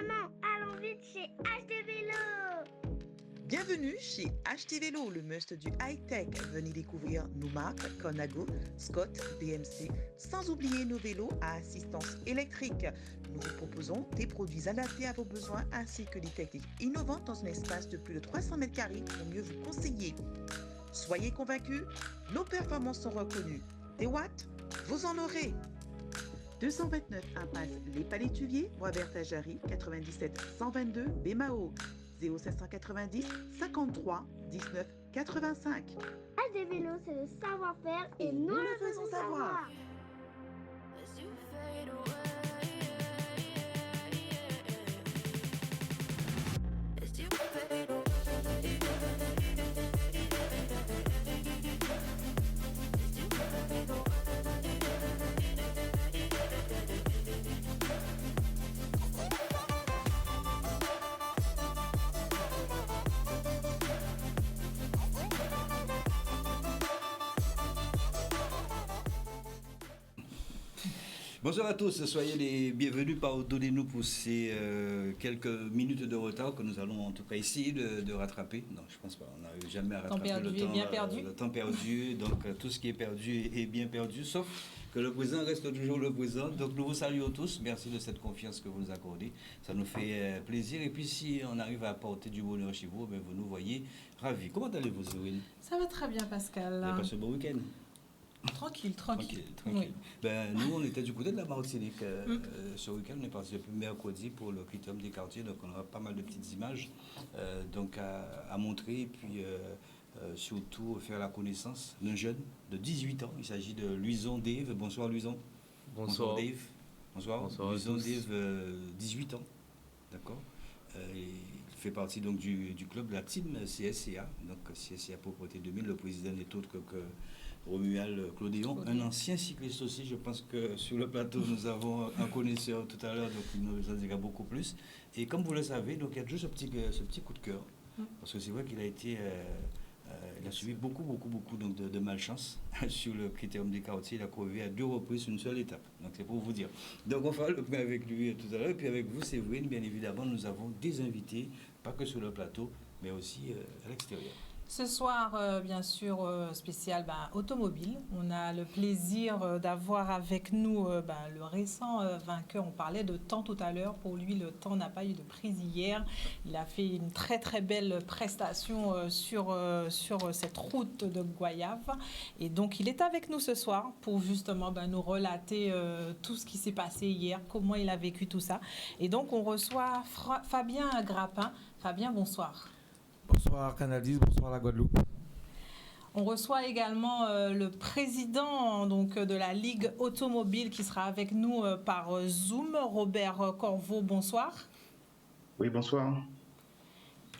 Maman, allons vite chez HD Vélo. Bienvenue chez HT Vélo, le must du high-tech. Venez découvrir nos marques Conago, Scott, BMC, sans oublier nos vélos à assistance électrique. Nous vous proposons des produits adaptés à vos besoins ainsi que des techniques innovantes dans un espace de plus de 300 mètres carrés pour mieux vous conseiller. Soyez convaincus, nos performances sont reconnues. Des watts, vous en aurez. 229 impasse Les Palétuviers, Boisvert-Jarry, 97 122 Bémao, 0590 53 19 85. HD Vélo, c'est le savoir-faire et nous le faisons savoir. Bonsoir à tous, soyez les bienvenus. Pardonnez-nous pour ces quelques minutes de retard que nous allons en tout cas essayer de rattraper. Non, je pense pas, on n'a jamais à rattraper le temps perdu. Donc tout ce qui est perdu est bien perdu, sauf que le présent reste toujours le présent. Donc nous vous saluons tous, merci de cette confiance que vous nous accordez. Ça nous fait plaisir. Et puis si on arrive à apporter du bonheur chez vous, ben, vous nous voyez ravis. Comment allez-vous, Cyril? Ça va très bien, Pascal. Vous avez passé un bon week-end? Tranquille. Oui. Ben, nous, on était du côté de la Martinique. Ce week-end, on est parti depuis mercredi pour le Critérium des quartiers. Donc, on aura pas mal de petites images donc à montrer. Et puis, surtout, faire la connaissance d'un jeune de 18 ans. Il s'agit de Luison Dave. Bonsoir, Luison. Bonsoir. Dave. Bonsoir Luison Dave, 18 ans. D'accord. Il fait partie donc du club de la team CSCA, donc CSCA Propreté 2000. Le président n'est autre que Romuald Clodéon, un ancien cycliste aussi. Je pense que sur le plateau, nous avons un connaisseur tout à l'heure, donc il nous en dira beaucoup plus. Et comme vous le savez, donc il y a toujours ce petit coup de cœur, parce que c'est vrai qu'il a été... il a subi beaucoup donc de malchance sur le Critérium des quartiers. Il a crevé à 2 reprises une seule étape. Donc c'est pour vous dire. Donc on fera le point avec lui tout à l'heure. Et puis avec vous, Séverine, bien évidemment, nous avons des invités, pas que sur le plateau, mais aussi à l'extérieur. Ce soir, bien sûr, spécial automobile. On a le plaisir d'avoir avec nous le récent vainqueur. On parlait de temps tout à l'heure. Pour lui, le temps n'a pas eu de prise hier. Il a fait une très très belle prestation sur cette route de Goyave. Et donc, il est avec nous ce soir pour justement nous relater tout ce qui s'est passé hier, comment il a vécu tout ça. Et donc, on reçoit Fabien Grappin. Fabien, bonsoir. Bonsoir Canadis, bonsoir la Guadeloupe. On reçoit également le président donc, de la Ligue automobile qui sera avec nous par Zoom, Robert Corveau, bonsoir. Oui, bonsoir.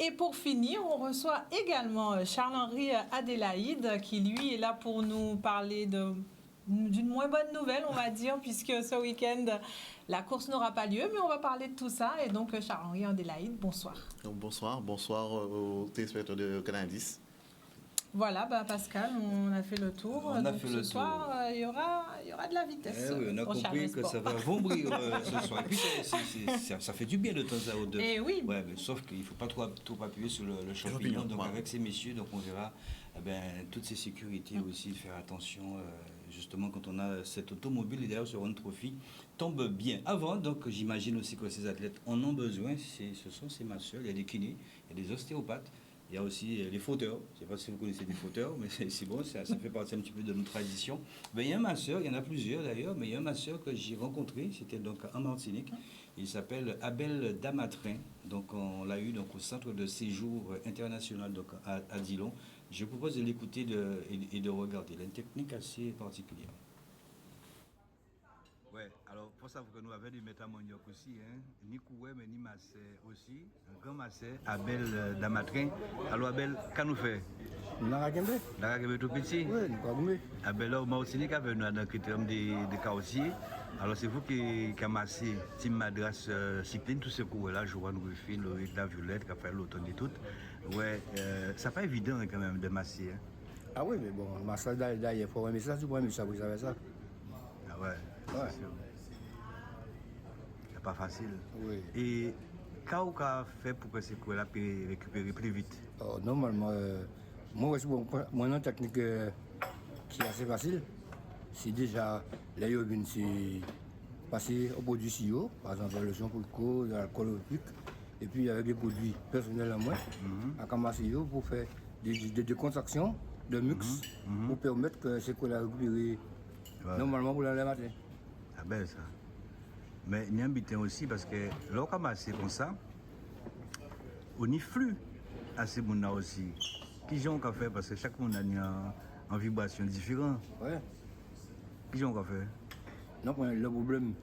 Et pour finir, on reçoit également Charles-Henri Adélaïde qui lui est là pour nous parler d'une moins bonne nouvelle, on va dire, puisque ce week-end, la course n'aura pas lieu, mais on va parler de tout ça. Et donc, Charles-Henri Adélaïde, bonsoir. Bonsoir aux téléspectateurs de Canadis. Voilà, Pascal, on a fait le tour. Ce soir, il y aura de la vitesse. Oui, on a compris que ça va vombrir ce soir. Et puis, ça fait du bien de temps à autre. Et oui. Ouais, mais sauf qu'il ne faut pas trop appuyer sur le champignon. Donc, avec ces messieurs, donc, on verra toutes ces sécurités aussi, de faire attention, justement, quand on a cette automobile. Et d'ailleurs, ce Run Trophy tombe bien. Avant, donc, j'imagine aussi que ces athlètes en ont besoin. Ce sont ces masseurs, il y a des kinés, il y a des ostéopathes. Il y a aussi les fauteurs. Je ne sais pas si vous connaissez des fauteurs, mais c'est bon, ça fait partie un petit peu de notre tradition. Mais il y a un masseur, il y en a plusieurs d'ailleurs, mais il y a un masseur que j'ai rencontré, c'était donc en Martinique. Il s'appelle Abel Damatrin. Donc on l'a eu donc, au centre de séjour international donc, à Dillon. Je vous propose de l'écouter et de regarder. Il a une technique assez particulière. Ouais, alors pour ça, que nous avons du métamoniok aussi, hein, ni Koué, mais ni Massé aussi, un grand Massé, Abel Damatrin. Alors Abel, qu'est-ce que nous fait? Naragembe tout petit? Oui, nous Abel, là, Martinique a venu dans le critérium des quartiers. Alors c'est vous qui avez massé Team Madras Cycling, tous ces cours-là, Joanne Ruffin, Loïc La Violette, qui a fait l'automne et tout. Ouais, c'est pas évident quand même de masser. Hein. Ah oui, mais bon, le massage d'ailleurs, il faut un message, vous savez ça. Ah ouais. Ouais. pas facile. Oui. Et qu'est-ce qu'on a fait pour que ces cours-là puissent récupérer plus vite? Normalement, moi, mon technique qui est assez facile, c'est déjà les yobines, c'est passer au produit CEO, par exemple le son pour le corps, l'alcool au et puis avec des produits personnels à moi, à commencer pour faire des contractions de mix pour permettre que ces cours-là récupèrent normalement pour le matin. Ah ben ça. Mais il y a un bitin aussi parce que lorsqu'on commence comme ça, on y flux à ces gens aussi. Qui j'en a fait parce que chaque monde a une vibration différente. Ouais. Qui j'en a fait? Donc le problème,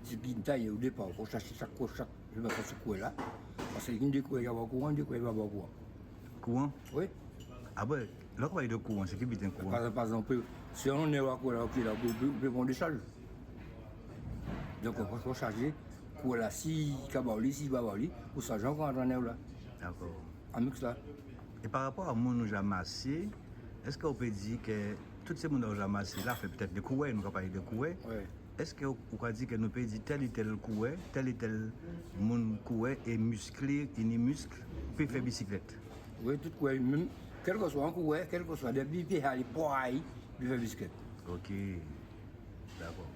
c'est qu'il taille au départ pour chercher chaque je vais faire ce coup-là. Parce qu'il y a des coups qui vont courant, des coups qui vont courant. Courant? Oui. Ah ben, là qu'on a de courant, c'est qui bitin courant? Par exemple, si on est à courant, on peut prendre des charges. Donc on peut charger pour la si kabali, si babali, pour ça j'en prends en là. D'accord. En mix là. Et par rapport à mon nous amassé, est-ce qu'on peut dire que tous ces gens que nous amassé là fait peut-être des couets, nous avons parlé de couets. Ouais. Est-ce qu'on peut dire que nous pouvons dire tel et tel couet, tel et tel monde couet est musclé, il est muscle, peut faire bicyclette? Oui, tout quoi, même, quel que soit un coup, quel que soit des bipés à l'époque, il fait biscuit. Ok, d'accord.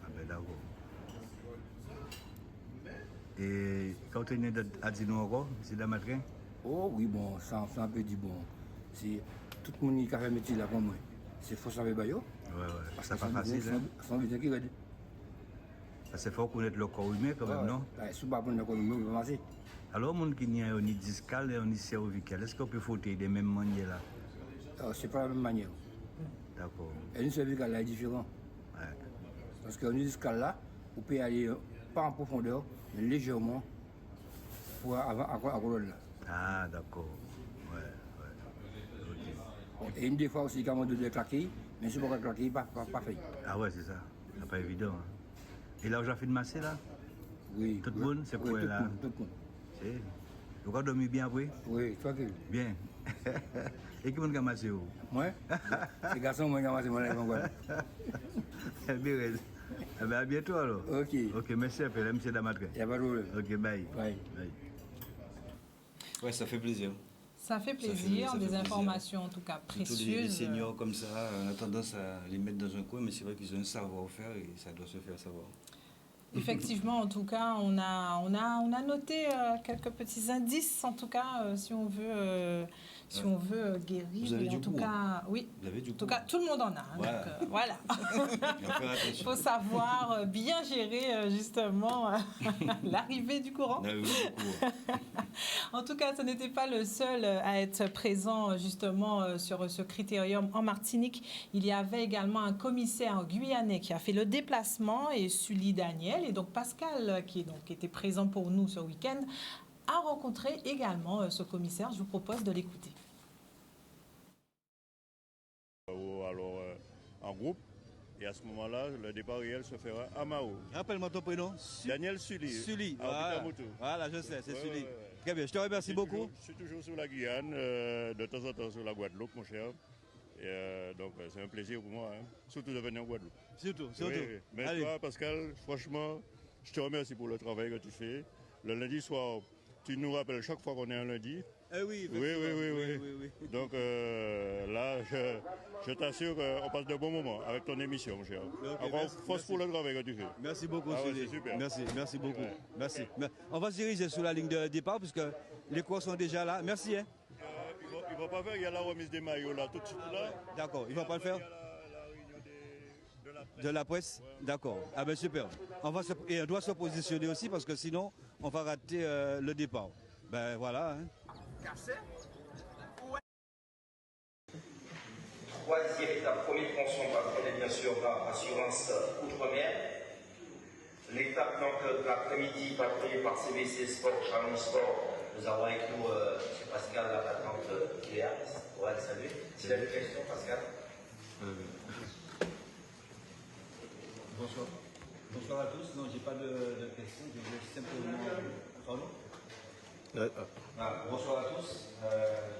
Ah ben d'accord. Et quand tu es à dire nous encore, c'est la matin? Oh oui, bon, ça un peu dit bon. C'est tout le monde qui a fait métier là comme moi. C'est faut savoir bayo. Ouais, ouais. C'est pas facile. Hein? Sans besoin qui regarde. Parce qu'il faut connaître le corps humain quand même, non? Ouais, si pas prendre le corps humain, on va masser. Alors, les gens qui ont une discale et une cervicale, est-ce qu'on peut fauter des mêmes manières là? C'est pas la même manière. D'accord. Et une cervicale là est différent. Ouais. Parce qu'une discale là, on peut aller pas en profondeur, mais légèrement pour avant à là. Ah, d'accord. Ouais, ouais. Ok. Et une des fois aussi, quand on doit claquer, mais si on ne claquer, pas fait. Ah ouais, c'est ça. C'est pas évident. Hein. Et là où j'ai fait de masser là? Oui. Tout le monde, c'est quoi là? Tout le monde. C'est. Vous avez dormi bien après? Oui, tranquille. Bien. Et qui m'a ramassé où? Moi? Les garçons m'ont ramassé mon lèvre encore. Bien. Eh bien, à bientôt alors. Ok. Ok, merci un peu, là, monsieur Damatke. Il n'y a pas de problème. Ok, bye. Bye. Bye. Ouais, ça fait plaisir. Ça fait plaisir, des informations en tout cas précieuses. Tous les seniors comme ça, on a tendance à les mettre dans un coin, mais c'est vrai qu'ils ont un savoir-faire et ça doit se faire savoir. Effectivement, en tout cas, on a noté quelques petits indices, en tout cas, si on veut guérir. Vous avez et du en tout coup, cas, hein. oui. Vous avez du En tout coup. cas, tout le monde en a. Hein, Voilà. donc, voilà. Il faut savoir bien gérer justement l'arrivée du courant. En tout cas, ce n'était pas le seul à être présent justement sur ce critérium en Martinique. Il y avait également un commissaire guyanais qui a fait le déplacement et Sully Daniel. Et donc Pascal, qui était présent pour nous ce week-end, a rencontré également ce commissaire. Je vous propose de l'écouter. Alors, en groupe. Et à ce moment-là, le départ réel se fera à Mao. Rappelle-moi ton prénom. Daniel Sully. Sully. Voilà, je sais, c'est Sully. Ouais. Très bien, je te remercie beaucoup. Je suis toujours sur la Guyane, de temps en temps sur la Guadeloupe, mon cher. Et donc, c'est un plaisir pour moi, hein. Surtout de venir en Guadeloupe. Surtout. Oui. Mais allez. Toi, Pascal, franchement, je te remercie pour le travail que tu fais. Le lundi soir, tu nous rappelles chaque fois qu'on est un lundi. Oui. Donc là, je t'assure qu'on passe de bons moments avec ton émission, mon cher. Okay, encore force pour le travail que tu fais. Merci beaucoup, c'est super. Merci beaucoup. Ouais. Merci. On va se diriger sur la ligne de départ puisque les cours sont déjà là. Merci. Hein. Il ne va pas faire, il y a la remise des maillots là, tout de suite là. D'accord, il ne va pas le faire. De la presse. Ouais. D'accord. Ah ben super. On doit se positionner aussi parce que sinon, on va rater le départ. Ben voilà. Hein. La première fonction patronne est bien sûr l'assurance outre-mer. L'étape de l'après-midi patronnée par CBC Sport, Challenge Sport. Nous avons avec nous M. Pascal, la patente Léa. On va le saluer. S'il y a des questions, Pascal. Bonsoir. Bonsoir à tous. Non, j'ai pas de questions. Je veux simplement. Pardon? Bonsoir à tous.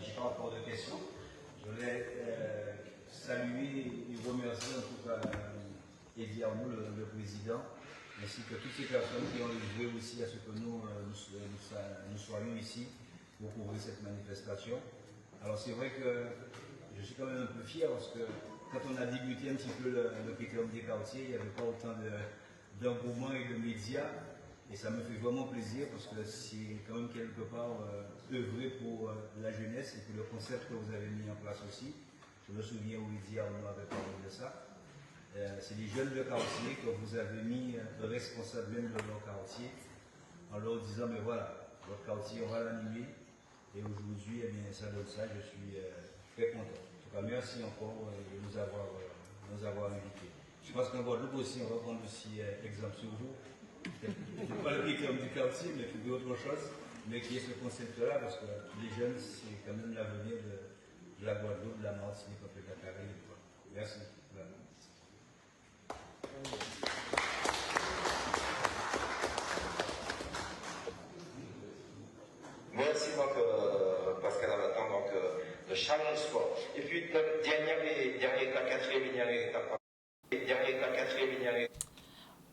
J'ai pas encore de questions. Je voulais saluer et remercier en tout cas Eddie Arnaud, le président ainsi que toutes ces personnes qui ont œuvré aussi à ce que nous soyons ici pour couvrir cette manifestation. Alors c'est vrai que je suis quand même un peu fier parce que quand on a débuté un petit peu le Critérium des quartiers, il n'y avait pas autant d'engouement et de médias. Et ça me fait vraiment plaisir parce que c'est quand même quelque part œuvrer pour la jeunesse et puis le concept que vous avez mis en place aussi. Je me souviens où hier on m'avait parlé de ça. C'est les jeunes de quartier que vous avez mis responsables même de leur quartier en leur disant mais voilà, votre quartier on va l'animer. Et aujourd'hui, eh bien, ça donne ça, je suis très content. En tout cas, merci encore de nous avoir invités. Je pense qu'en Guadeloupe aussi, on va prendre aussi exemple sur vous. Peut-être pas le critère du quartier, mais faire autre chose, mais qui est ce concept-là, parce que les jeunes, c'est quand même l'avenir de la Guadeloupe, de la Martinique, de la Caraïbe. Merci. Voilà. Merci donc Pascal Alatin, donc le Challenge Sport. Et puis la quatrième étape.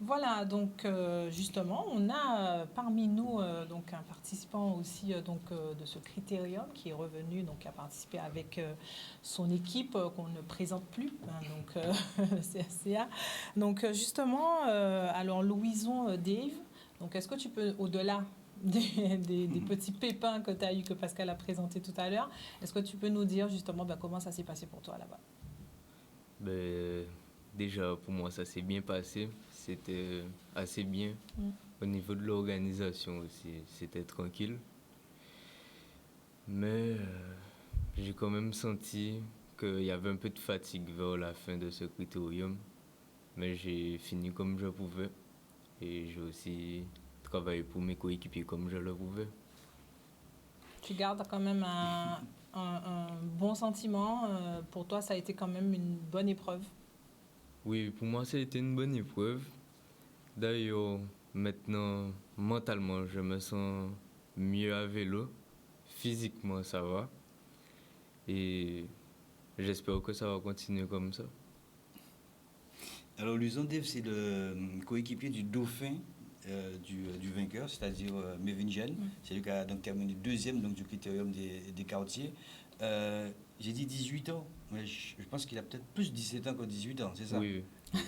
Voilà, donc justement, on a parmi nous donc un participant aussi de ce critérium qui est revenu, donc à participer avec son équipe qu'on ne présente plus, hein, donc CACA. Donc justement, alors Louison Dave, donc est-ce que tu peux, au-delà des petits pépins que tu as eu, que Pascal a présenté tout à l'heure, est-ce que tu peux nous dire justement comment ça s'est passé pour toi là-bas? Déjà, pour moi, ça s'est bien passé. C'était assez bien. Au niveau de l'organisation aussi, c'était tranquille. Mais j'ai quand même senti qu'il y avait un peu de fatigue vers la fin de ce critérium. Mais j'ai fini comme je pouvais. Et j'ai aussi travaillé pour mes coéquipiers comme je le pouvais. Tu gardes quand même un bon sentiment. Pour toi, ça a été quand même une bonne épreuve. Oui, pour moi, ça a été une bonne épreuve. D'ailleurs, maintenant, mentalement, je me sens mieux à vélo. Physiquement, ça va. Et j'espère que ça va continuer comme ça. Alors, Louison Dave, c'est le coéquipier du dauphin du vainqueur, c'est-à-dire Mévin Jeanne. C'est lui qui a donc terminé deuxième donc, du critérium des quartiers. J'ai dit 18 ans, mais je pense qu'il a peut-être plus 17 ans que 18 ans, c'est ça? Oui.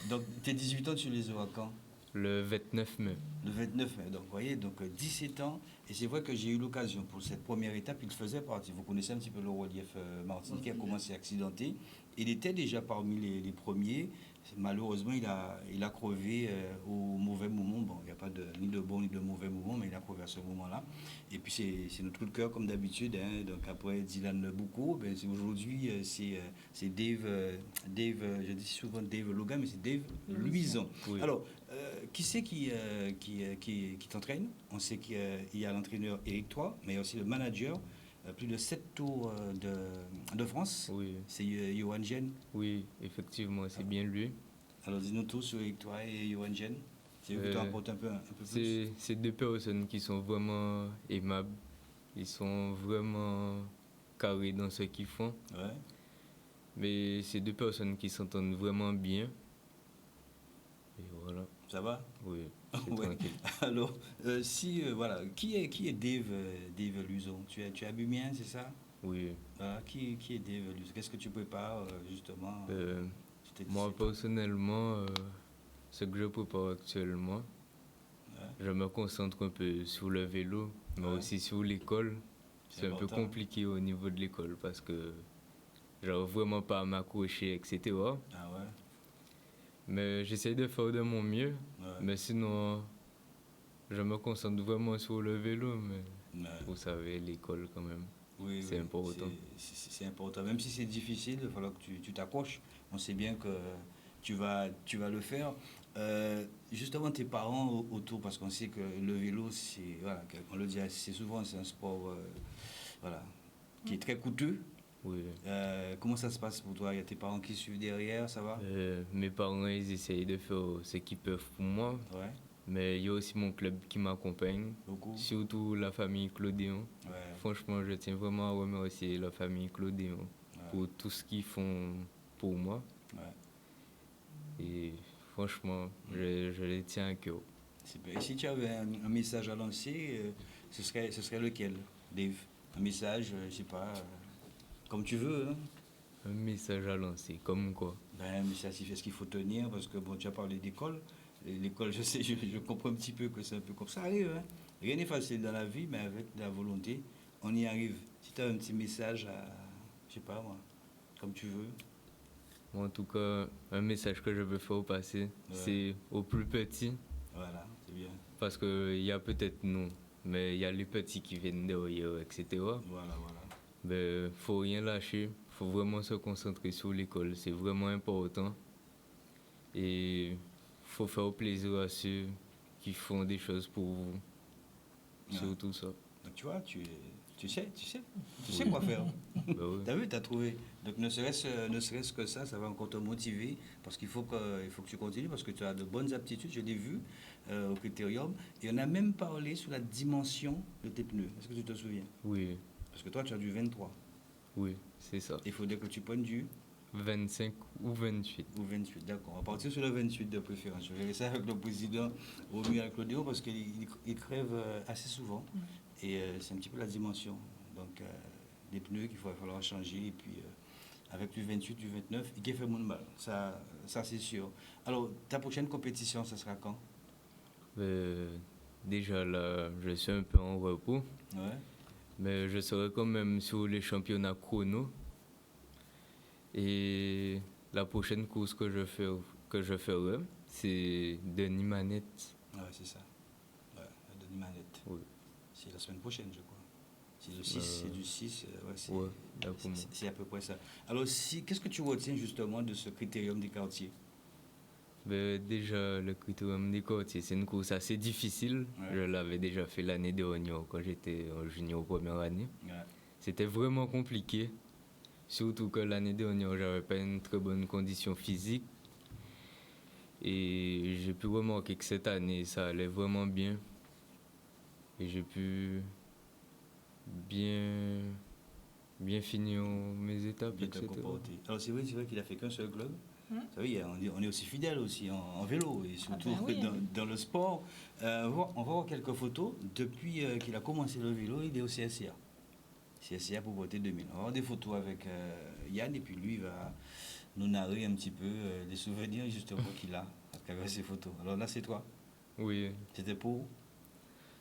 Donc, tes 18 ans, tu les auras quand? Le 29 mai. Le 29 mai, donc vous voyez, donc 17 ans. Et c'est vrai que j'ai eu l'occasion pour cette première étape, il faisait partie. Vous connaissez un petit peu le relief martiniquais qui a commencé à accidenter. Il était déjà parmi les premiers. Malheureusement, il a crevé au mauvais moment. Bon, il n'y a pas ni de bon ni de mauvais moment, mais il a crevé à ce moment-là. Et puis, c'est notre coup de cœur, comme d'habitude. Hein. Donc, après Dylan Boucault, ben, aujourd'hui, c'est Dave, je dis souvent Dave Logan, mais c'est Dave Louison. Oui. Alors, qui c'est qui t'entraîne? On sait qu'il y a l'entraîneur Éric Trois, mais il y a aussi le manager. Plus de 7 tours de France. Oui. C'est Johan Gen. Oui, effectivement, c'est bien lui. Alors dis-nous tout sur Éric Trois et Johan Gen. C'est eux qui t'en apportent un peu plus. C'est deux personnes qui sont vraiment aimables. Ils sont vraiment carrés dans ce qu'ils font. Ouais. Mais c'est deux personnes qui s'entendent vraiment bien. Et voilà. Ça va? Oui. Ouais. Alors, voilà, qui est Dave Louison? Tu as bu bien, c'est ça? Oui. Qui est Dave Louison? Qu'est-ce que tu prépares justement? Moi, personnellement, ce que je prépare actuellement, je me concentre un peu sur le vélo, mais aussi sur l'école. C'est un peu compliqué au niveau de l'école parce que j'arrive vraiment pas à m'accrocher, etc. Ah ouais? Mais j'essaie de faire de mon mieux. Ouais. Mais sinon, je me concentre vraiment sur le vélo. Mais vous savez, l'école quand même, oui, c'est important. C'est important. Même si c'est difficile, il va falloir que tu t'accroches. On sait bien que tu vas le faire. Justement, tes parents autour, parce qu'on sait que le vélo, c'est, voilà, on le dit assez souvent, c'est un sport qui est très coûteux. Oui. Comment ça se passe pour toi? Il y a tes parents qui suivent derrière, ça va? Mes parents, ils essayent de faire ce qu'ils peuvent pour moi. Ouais. Mais il y a aussi mon club qui m'accompagne. Beaucoup. Surtout la famille Claudéon. Ouais. Franchement, je tiens vraiment à remercier la famille Claudéon pour tout ce qu'ils font pour moi. Ouais. Et franchement, je les tiens à cœur. Super. Et si tu avais un message à lancer, ce serait lequel, Dave? Un message, je sais pas, comme tu veux. Hein? Un message à lancer, comme quoi? Ben, un message, c'est ce qu'il faut tenir, parce que bon, tu as parlé d'école. L'école, je sais, je comprends un petit peu que c'est un peu comme ça. Arrive, hein? Rien n'est facile dans la vie, mais avec de la volonté, on y arrive. Si tu as un petit message à, je sais pas moi, comme tu veux. Moi, en tout cas, un message que je veux faire passer, c'est aux plus petits. Voilà, c'est bien. Parce qu'il y a peut-être nous, mais il y a les petits qui viennent derrière, etc. Voilà. Ben, faut rien lâcher, faut vraiment se concentrer sur l'école, c'est vraiment important. Et faut faire plaisir à ceux qui font des choses pour vous. Surtout ça. Donc tu vois, tu sais quoi faire. Ben oui. T'as vu, t'as trouvé. Donc ne serait-ce que ça va encore te motiver, parce qu'il faut que tu continues, parce que tu as de bonnes aptitudes, je l'ai vu au Critérium. Et on a même parlé sur la dimension de tes pneus. Est-ce que tu te souviens? Oui. Parce que toi, tu as du 23. Oui, c'est ça. Il faudrait que tu prennes du 25 ou 28. Ou 28, d'accord. On va partir sur le 28 de préférence. Je verrai ça avec le président Romuald Claudio, parce qu'il crève assez souvent. Et c'est un petit peu la dimension. Donc, des pneus qu'il va falloir changer. Et puis, avec du 28, du 29, il fait moins de mal. Ça c'est sûr. Alors, ta prochaine compétition, ça sera quand? Déjà là, je suis un peu en repos. Ouais. Mais je serai quand même sur les championnats chrono. Et la prochaine course que je ferai, c'est Denis Manette. Ouais, c'est ça. Ouais, Denis Manette. Oui. C'est la semaine prochaine, je crois. C'est le 6, c'est du 6. C'est à peu près ça. Alors, qu'est-ce que tu retiens justement de ce critérium des quartiers? Déjà, le critérium des quartiers, c'est une course assez difficile. Ouais. Je l'avais déjà fait l'année dernière quand j'étais en junior première année. Ouais. C'était vraiment compliqué. Surtout que l'année dernière, j'avais pas une très bonne condition physique. Et j'ai pu remarquer que cette année, ça allait vraiment bien. Et j'ai pu bien finir mes étapes, bien etc. Alors c'est vrai qu'il a fait qu'un seul club. Ça veut dire, on est aussi fidèle aussi en vélo et surtout dans le sport. On va voir quelques photos. Depuis qu'il a commencé le vélo, il est au CSCA. CSCA pour voter 2000. On va voir des photos avec Yann et puis lui il va nous narrer un petit peu les souvenirs justement qu'il a à travers ces photos. Alors là c'est toi? Oui. C'était pour?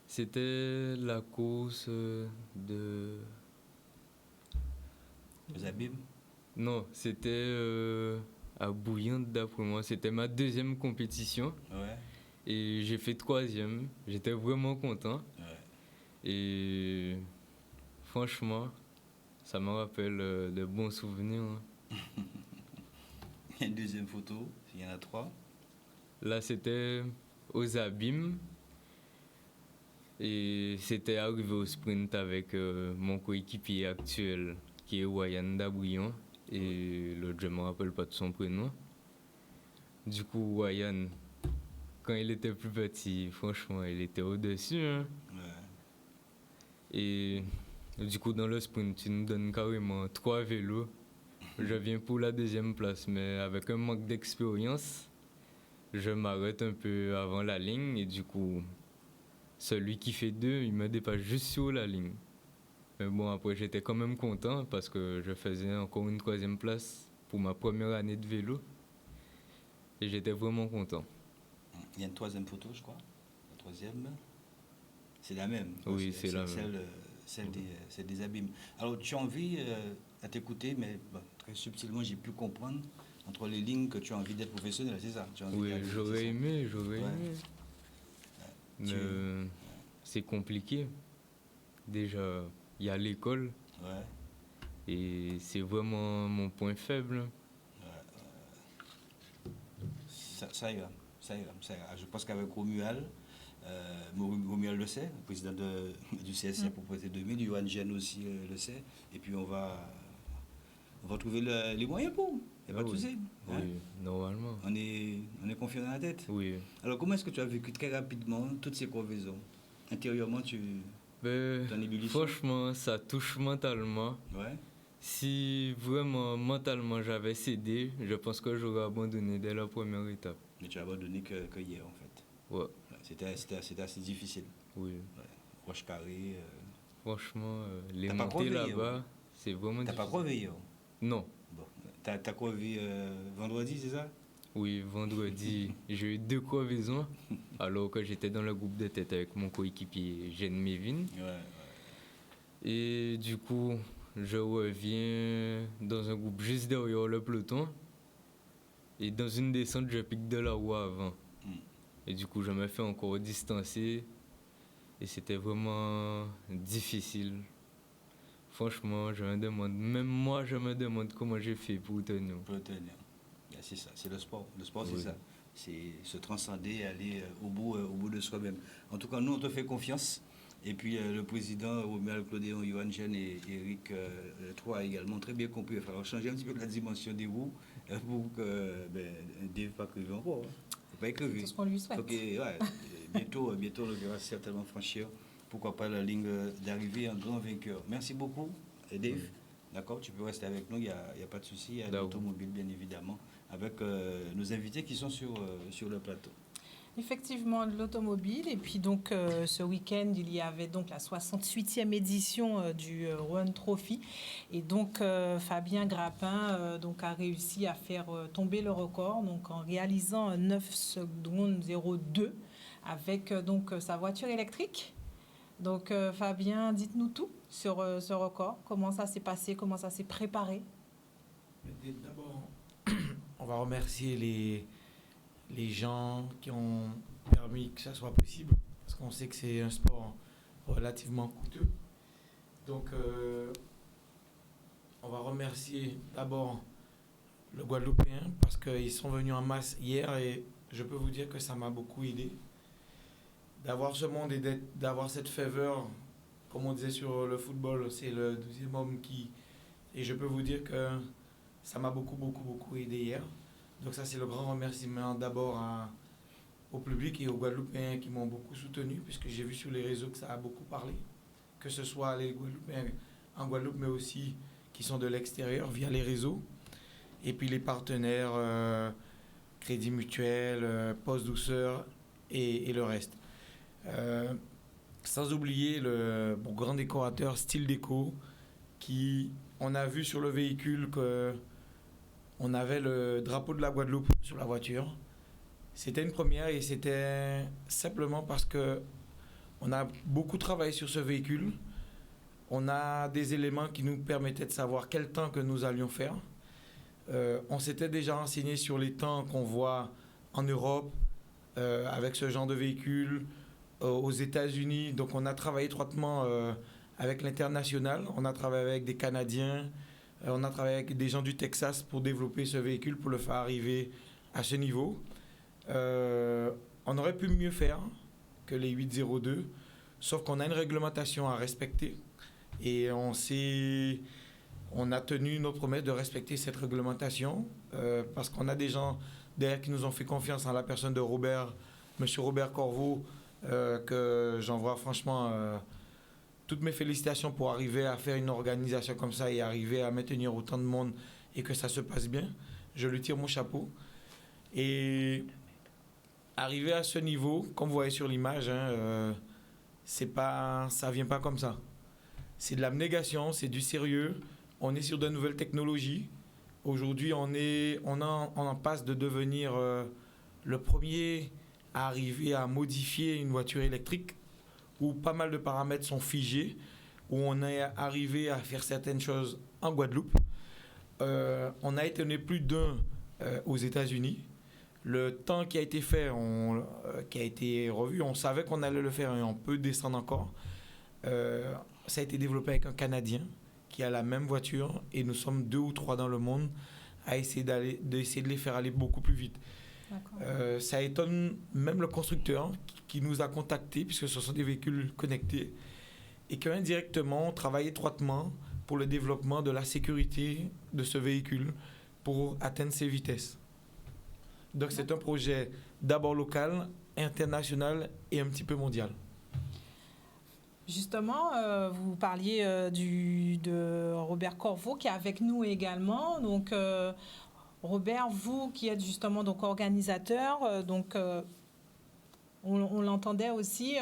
C'était la course de... Les abîmes? Non, c'était à Bouillante d'après moi. C'était ma deuxième compétition. Ouais. Et j'ai fait 3e. J'étais vraiment content. Ouais. Et franchement, ça me rappelle de bons souvenirs. Il y a une deuxième photo, il y en a 3. Là, c'était aux abîmes. Et c'était arrivé au sprint avec mon coéquipier actuel, qui est Wayan Dabouillon. Et l'autre, je ne me rappelle pas de son prénom. Du coup, Wayan, quand il était plus petit, franchement, il était au-dessus. Hein. Ouais. Et du coup, dans le sprint, tu nous donnes carrément 3 vélos. Je viens pour la 2e place, mais avec un manque d'expérience, je m'arrête un peu avant la ligne. Et du coup, celui qui fait 2, il me dépasse juste sur la ligne. Mais bon, après, j'étais quand même content parce que je faisais encore une 3e place pour ma première année de vélo. Et j'étais vraiment content. Il y a une 3e photo, je crois. La 3e, c'est la même. Oui, c'est la même. Celle des abîmes. Alors, tu as envie, à t'écouter, mais bon, très subtilement, j'ai pu comprendre entre les lignes que tu as envie d'être professionnel, c'est ça? Oui, j'aurais aimé. Mais c'est compliqué. Déjà, il y a l'école. Ouais. Et c'est vraiment mon point faible. Ça ira. Je pense qu'avec Romuald, Romuald le sait, le président du CSC pour Projet 2000, Yohan Gène aussi le sait. Et puis on va trouver les moyens pour. Il n'y a pas de souci. Oui, normalement. On est confiant dans la tête. Oui. Alors comment est-ce que tu as vécu très rapidement toutes ces crevaisons? Intérieurement, franchement, ça touche mentalement. Ouais. Si vraiment mentalement j'avais cédé, je pense que j'aurais abandonné dès la première étape. Mais tu as abandonné que hier en fait. Ouais. C'était assez difficile. Oui. Ouais. Roche carré. Franchement, les montées là-bas, c'est vraiment difficile. T'as pas crevé hier? Non. Bon. T'as crevé vendredi, c'est ça? Oui, vendredi, j'ai eu 2 crevaisons, alors que j'étais dans le groupe de tête avec mon coéquipier Jeanne Mévin. Ouais. Et du coup, je reviens dans un groupe juste derrière le peloton. Et dans une descente, je pique de la roue avant. Et du coup, je me fais encore distancer. Et c'était vraiment difficile. Franchement, je me demande, même moi, je me demande comment j'ai fait pour tenir. Pour tenir. C'est ça, c'est le sport. Le sport, Oui. c'est ça. C'est se transcender, aller au bout de soi-même. En tout cas, nous, on te fait confiance. Et puis, le président, Romuald Claudéon, Johan Jeanne et Eric Trois a également très bien compris. Il va falloir changer un petit peu la dimension des roues pour que Dave pas crever encore. Faut pas crever. C'est ce qu'on lui souhaite. Bientôt, on va certainement franchir, pourquoi pas, la ligne d'arrivée en grand vainqueur. Merci beaucoup, Dave. D'accord, tu peux rester avec nous, il n'y a pas de souci. Il y a l'automobile, bien évidemment, avec nos invités qui sont sur le plateau. Effectivement, de l'automobile. Et puis donc, ce week-end, il y avait donc la 68e édition du Run Trophy. Et donc, Fabien Grappin donc, a réussi à faire tomber le record donc, en réalisant 9 secondes 02 avec donc, sa voiture électrique. Donc, Fabien, dites-nous tout sur ce record. Comment ça s'est passé? Comment ça s'est préparé? D'abord, on va remercier les gens qui ont permis que ça soit possible, parce qu'on sait que c'est un sport relativement coûteux. Donc, on va remercier d'abord le Guadeloupéen, parce qu'ils sont venus en masse hier, et je peux vous dire que ça m'a beaucoup aidé. D'avoir ce monde et d'avoir cette faveur, comme on disait sur le football, c'est le 12e homme qui... Et je peux vous dire que ça m'a beaucoup aidé hier. Donc ça, c'est le grand remerciement d'abord au public et aux Guadeloupéens qui m'ont beaucoup soutenu, puisque j'ai vu sur les réseaux que ça a beaucoup parlé. Que ce soit les Guadeloupéens en Guadeloupe, mais aussi qui sont de l'extérieur via les réseaux. Et puis les partenaires, Crédit Mutuel, Poste Douceur et le reste. Sans oublier le grand décorateur Style Déco, qui, on a vu sur le véhicule que on avait le drapeau de la Guadeloupe sur la voiture. C'était une première et c'était simplement parce que on a beaucoup travaillé sur ce véhicule. On a des éléments qui nous permettaient de savoir quel temps que nous allions faire. On s'était déjà renseigné sur les temps qu'on voit en Europe avec ce genre de véhicule, aux États-Unis. Donc on a travaillé étroitement avec l'international. On a travaillé avec des Canadiens. On a travaillé avec des gens du Texas pour développer ce véhicule, pour le faire arriver à ce niveau. On aurait pu mieux faire que les 802, sauf qu'on a une réglementation à respecter. Et on a tenu notre promesse de respecter cette réglementation, parce qu'on a des gens derrière qui nous ont fait confiance en la personne de Monsieur Robert Corveau, que j'envoie franchement... toutes mes félicitations pour arriver à faire une organisation comme ça et arriver à maintenir autant de monde et que ça se passe bien. Je lui tire mon chapeau. Et arriver à ce niveau, comme vous voyez sur l'image, ça vient pas comme ça. C'est de l'abnégation, c'est du sérieux. On est sur de nouvelles technologies. Aujourd'hui, on en passe de devenir le premier à arriver à modifier une voiture électrique, où pas mal de paramètres sont figés, où on est arrivé à faire certaines choses en Guadeloupe. On a étonné plus d'un aux États-Unis. Le temps qui a été fait, qui a été revu, on savait qu'on allait le faire et on peut descendre encore. Ça a été développé avec un Canadien qui a la même voiture et nous sommes 2 ou 3 dans le monde à essayer d'essayer de les faire aller beaucoup plus vite. Ça étonne même le constructeur qui nous a contactés, puisque ce sont des véhicules connectés, et qu'indirectement, on travaille étroitement pour le développement de la sécurité de ce véhicule pour atteindre ces vitesses. Donc c'est un projet d'abord local, international et un petit peu mondial. Justement, vous parliez de Robert Corveau qui est avec nous également. Donc, Robert, vous qui êtes justement donc organisateur, donc On l'entendait aussi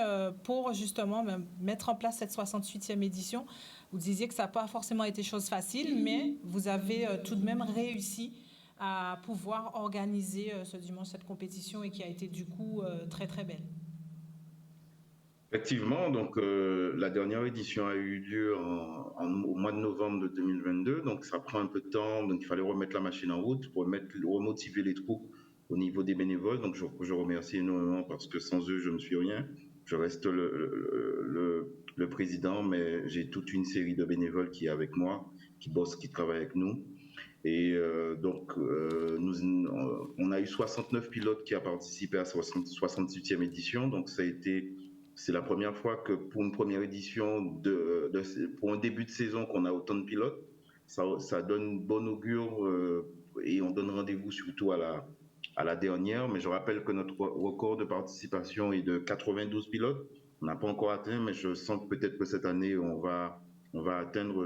pour justement mettre en place cette 68e édition. Vous disiez que ça n'a pas forcément été chose facile, mais vous avez tout de même réussi à pouvoir organiser ce dimanche cette compétition et qui a été du coup très très belle. Effectivement, donc la dernière édition a eu lieu au mois de novembre de 2022, donc ça prend un peu de temps, donc il fallait remettre la machine en route, remotiver les troupes au niveau des bénévoles, donc je remercie énormément parce que sans eux je ne suis rien, je reste le président, mais j'ai toute une série de bénévoles qui est avec moi, qui bossent, qui travaillent avec nous. Et on a eu 69 pilotes qui ont participé à la 68e édition, donc c'est la première fois que pour une première édition, pour un début de saison, qu'on a autant de pilotes. Ça donne bon augure et on donne rendez-vous surtout à la dernière. Mais je rappelle que notre record de participation est de 92 pilotes. On n'a pas encore atteint, mais je sens que peut-être que cette année, on va atteindre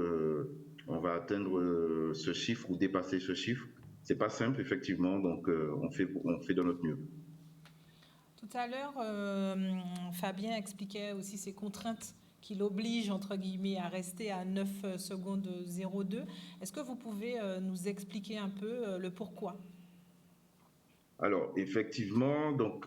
ce chiffre ou dépasser ce chiffre. C'est pas simple, effectivement, donc on fait de notre mieux. Tout à l'heure, Fabien expliquait aussi ces contraintes qui l'obligent, entre guillemets, à rester à 9 secondes 02. Est-ce que vous pouvez nous expliquer un peu le pourquoi ? Alors, effectivement, donc,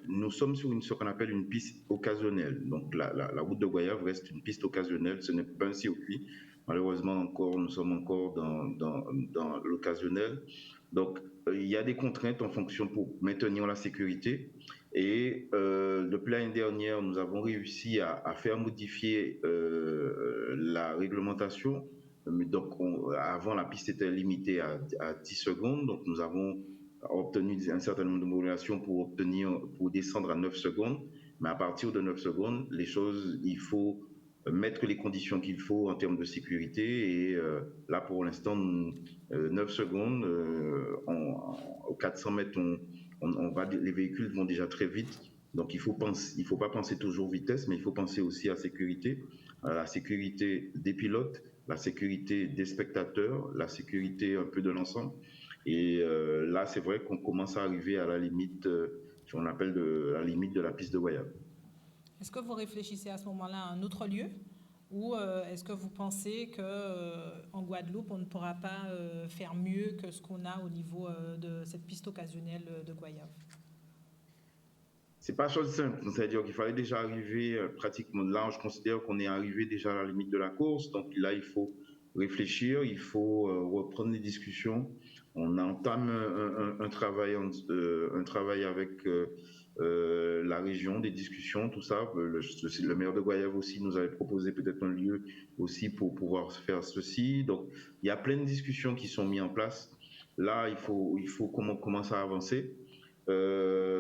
nous sommes sur ce qu'on appelle une piste occasionnelle. Donc, la route de Goyave reste une piste occasionnelle, ce n'est pas un circuit. Malheureusement, nous sommes encore dans l'occasionnel. Donc, il y a des contraintes en fonction pour maintenir la sécurité. Et depuis l'année dernière, nous avons réussi à faire modifier la réglementation. Donc, avant, la piste était limitée à 10 secondes. Donc, nous avons obtenu un certain nombre de modulations pour descendre à 9 secondes. Mais à partir de 9 secondes, il faut mettre les conditions qu'il faut en termes de sécurité. Et là, pour l'instant, 9 secondes, aux 400 mètres, les véhicules vont déjà très vite. Donc, il faut pas penser toujours vitesse, mais il faut penser aussi à la sécurité des pilotes, la sécurité des spectateurs, la sécurité un peu de l'ensemble. Et là, c'est vrai qu'on commence à arriver à la limite, qu'on appelle la limite de la piste de Goyave. Est-ce que vous réfléchissez à ce moment-là à un autre lieu ou est-ce que vous pensez qu'en Guadeloupe, on ne pourra pas faire mieux que ce qu'on a au niveau de cette piste occasionnelle de Goyave ? C'est pas chose simple, c'est-à-dire qu'il fallait déjà arriver pratiquement là, je considère qu'on est arrivé déjà à la limite de la course, donc là, il faut réfléchir, il faut reprendre les discussions. On entame un travail avec la région, des discussions, tout ça. Le maire de Goyave aussi nous avait proposé peut-être un lieu aussi pour pouvoir faire ceci. Donc, il y a plein de discussions qui sont mises en place. Là, il faut commencer à avancer.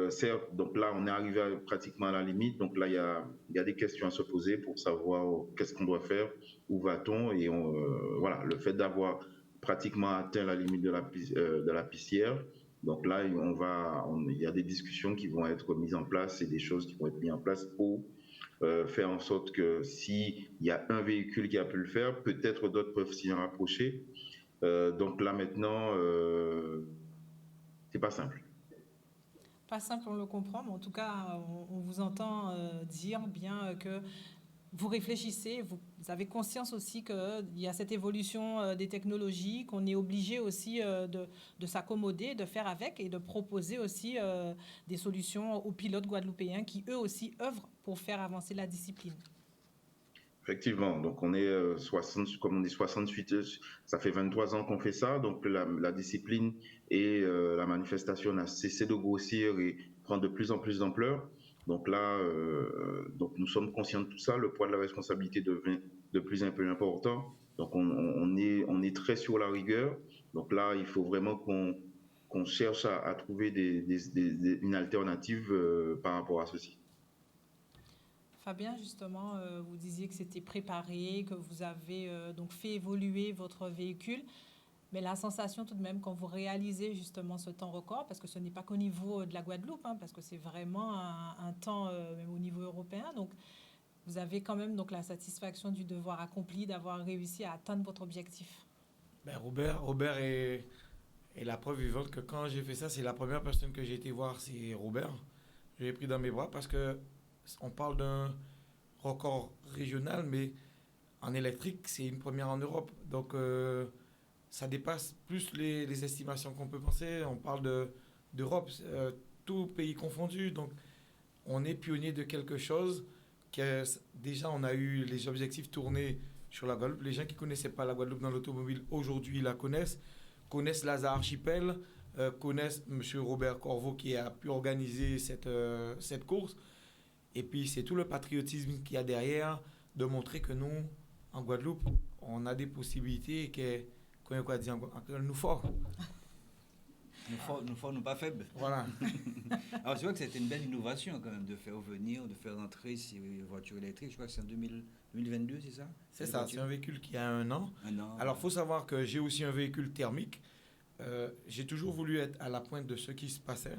Certes, donc là, on est arrivé pratiquement à la limite. Donc là, il y a des questions à se poser pour savoir qu'est-ce qu'on doit faire, où va-t-on. Et voilà, le fait d'avoir pratiquement atteint la limite de la pistière. Donc là, il y a des discussions qui vont être mises en place et des choses qui vont être mises en place pour faire en sorte que s'il y a un véhicule qui a pu le faire, peut-être d'autres peuvent s'y rapprocher. Donc là, maintenant, c'est pas simple. Pas simple, on le comprend, mais en tout cas, on vous entend dire bien que vous réfléchissez, vous avez conscience aussi qu'il y a cette évolution des technologies, qu'on est obligé aussi de s'accommoder, de faire avec et de proposer aussi des solutions aux pilotes guadeloupéens qui, eux aussi, œuvrent pour faire avancer la discipline. Effectivement, donc on est 68, ça fait 23 ans qu'on fait ça, donc la discipline et la manifestation n'a cessé de grossir et prend de plus en plus d'ampleur. Donc là, donc nous sommes conscients de tout ça, le poids de la responsabilité devient de plus en plus important. Donc on est très sur la rigueur. Donc là, il faut vraiment qu'on cherche à trouver une alternative par rapport à ceci. Fabien, justement, vous disiez que c'était préparé, que vous avez donc fait évoluer votre véhicule. Mais la sensation tout de même quand vous réalisez justement ce temps record, parce que ce n'est pas qu'au niveau de la Guadeloupe, parce que c'est vraiment un temps même au niveau européen. Donc, vous avez quand même donc la satisfaction du devoir accompli, d'avoir réussi à atteindre votre objectif. Ben Robert est la preuve vivante que quand j'ai fait ça, c'est la première personne que j'ai été voir, c'est Robert. Je l'ai pris dans mes bras parce que on parle d'un record régional, mais en électrique, c'est une première en Europe. Donc, ça dépasse plus les estimations qu'on peut penser. On parle d'Europe, tout pays confondu. Donc, on est pionnier de quelque chose que déjà, on a eu les objectifs tournés sur la Guadeloupe. Les gens qui ne connaissaient pas la Guadeloupe dans l'automobile, aujourd'hui, la connaissent Lazare Archipel, connaissent M. Robert Corveau qui a pu organiser cette course. Et puis, c'est tout le patriotisme qu'il y a derrière de montrer que nous, en Guadeloupe, on a des possibilités et qu'on a quoi dire, nous forts. Nous forts, nous pas faibles. Voilà. Alors, c'est vrai que c'était une belle innovation quand même de faire venir, de faire entrer ces voitures électriques. Je crois que c'est en 2022, c'est ça? C'est ça, c'est un véhicule qui a 1 an. Alors, il faut ouais. savoir que j'ai aussi un véhicule thermique. J'ai toujours voulu être à la pointe de ce qui se passait.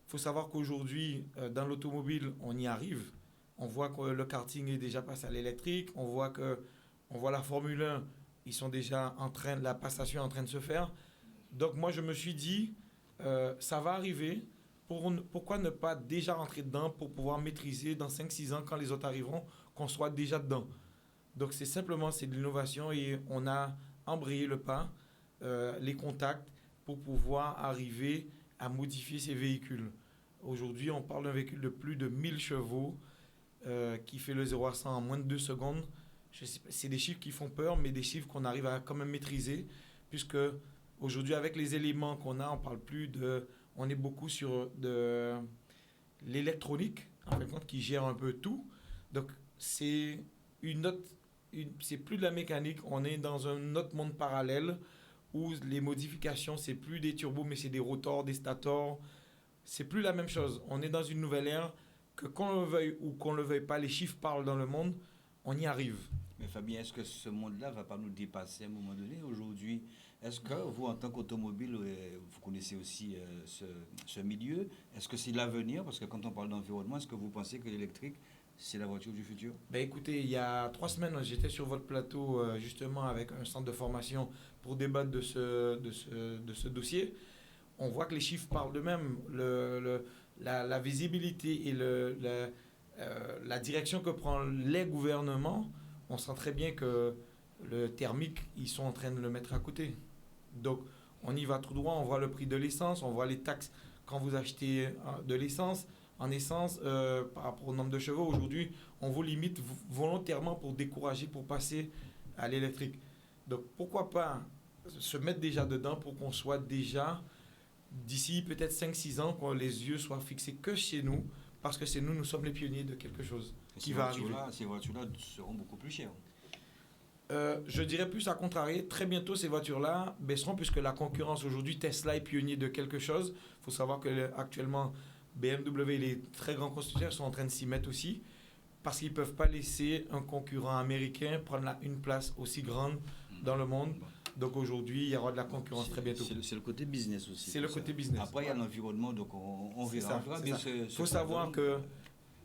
Il faut savoir qu'aujourd'hui, dans l'automobile, on y arrive. On voit que le karting est déjà passé à l'électrique. On voit la Formule 1, ils sont déjà la passation est en train de se faire. Donc moi, je me suis dit, ça va arriver. Pourquoi ne pas déjà rentrer dedans pour pouvoir maîtriser dans 5-6 ans, quand les autres arriveront, qu'on soit déjà dedans. Donc c'est de l'innovation et on a embrayé le pas, les contacts, pour pouvoir arriver à modifier ces véhicules. Aujourd'hui, on parle d'un véhicule de plus de 1000 chevaux qui fait le 0 à 100 en moins de 2 secondes. C'est des chiffres qui font peur, mais des chiffres qu'on arrive à quand même maîtriser, puisque aujourd'hui, avec les éléments qu'on a, on est beaucoup sur de l'électronique, en fin de compte, qui gère un peu tout. Donc, c'est plus de la mécanique, on est dans un autre monde parallèle où les modifications, c'est plus des turbos, mais c'est des rotors, des stators. C'est plus la même chose. On est dans une nouvelle ère que qu'on le veuille ou qu'on le veuille pas, les chiffres parlent dans le monde, on y arrive. Mais Fabien, est-ce que ce monde-là ne va pas nous dépasser à un moment donné aujourd'hui? Est-ce que vous, en tant qu'automobile, vous connaissez aussi ce milieu? Est-ce que c'est l'avenir? Parce que quand on parle d'environnement, est-ce que vous pensez que l'électrique, c'est la voiture du futur? Écoutez, il y a 3 semaines, j'étais sur votre plateau justement avec un centre de formation pour débattre de ce dossier. On voit que les chiffres parlent d'eux-mêmes. La visibilité et la direction que prennent les gouvernements, on sent très bien que le thermique, ils sont en train de le mettre à côté. Donc, on y va tout droit, on voit le prix de l'essence, on voit les taxes quand vous achetez de l'essence. En essence, par rapport au nombre de chevaux, aujourd'hui, on vous limite volontairement pour décourager, pour passer à l'électrique. Donc, pourquoi pas se mettre déjà dedans pour qu'on soit déjà, d'ici peut-être 5-6 ans, que les yeux soient fixés que chez nous, parce que c'est nous sommes les pionniers de quelque chose qui va arriver. Ces voitures-là seront beaucoup plus chères. Je dirais plus à contrarier. Très bientôt, ces voitures-là baisseront, puisque la concurrence aujourd'hui, Tesla est pionnier de quelque chose. Il faut savoir qu'actuellement, BMW et les très grands constructeurs sont en train de s'y mettre aussi, parce qu'ils ne peuvent pas laisser un concurrent américain prendre une place aussi grande dans le monde. Donc aujourd'hui, il y aura de la concurrence très bientôt. C'est le côté business aussi. C'est le côté business. Après, il y a l'environnement, donc on verra. Il faut savoir que,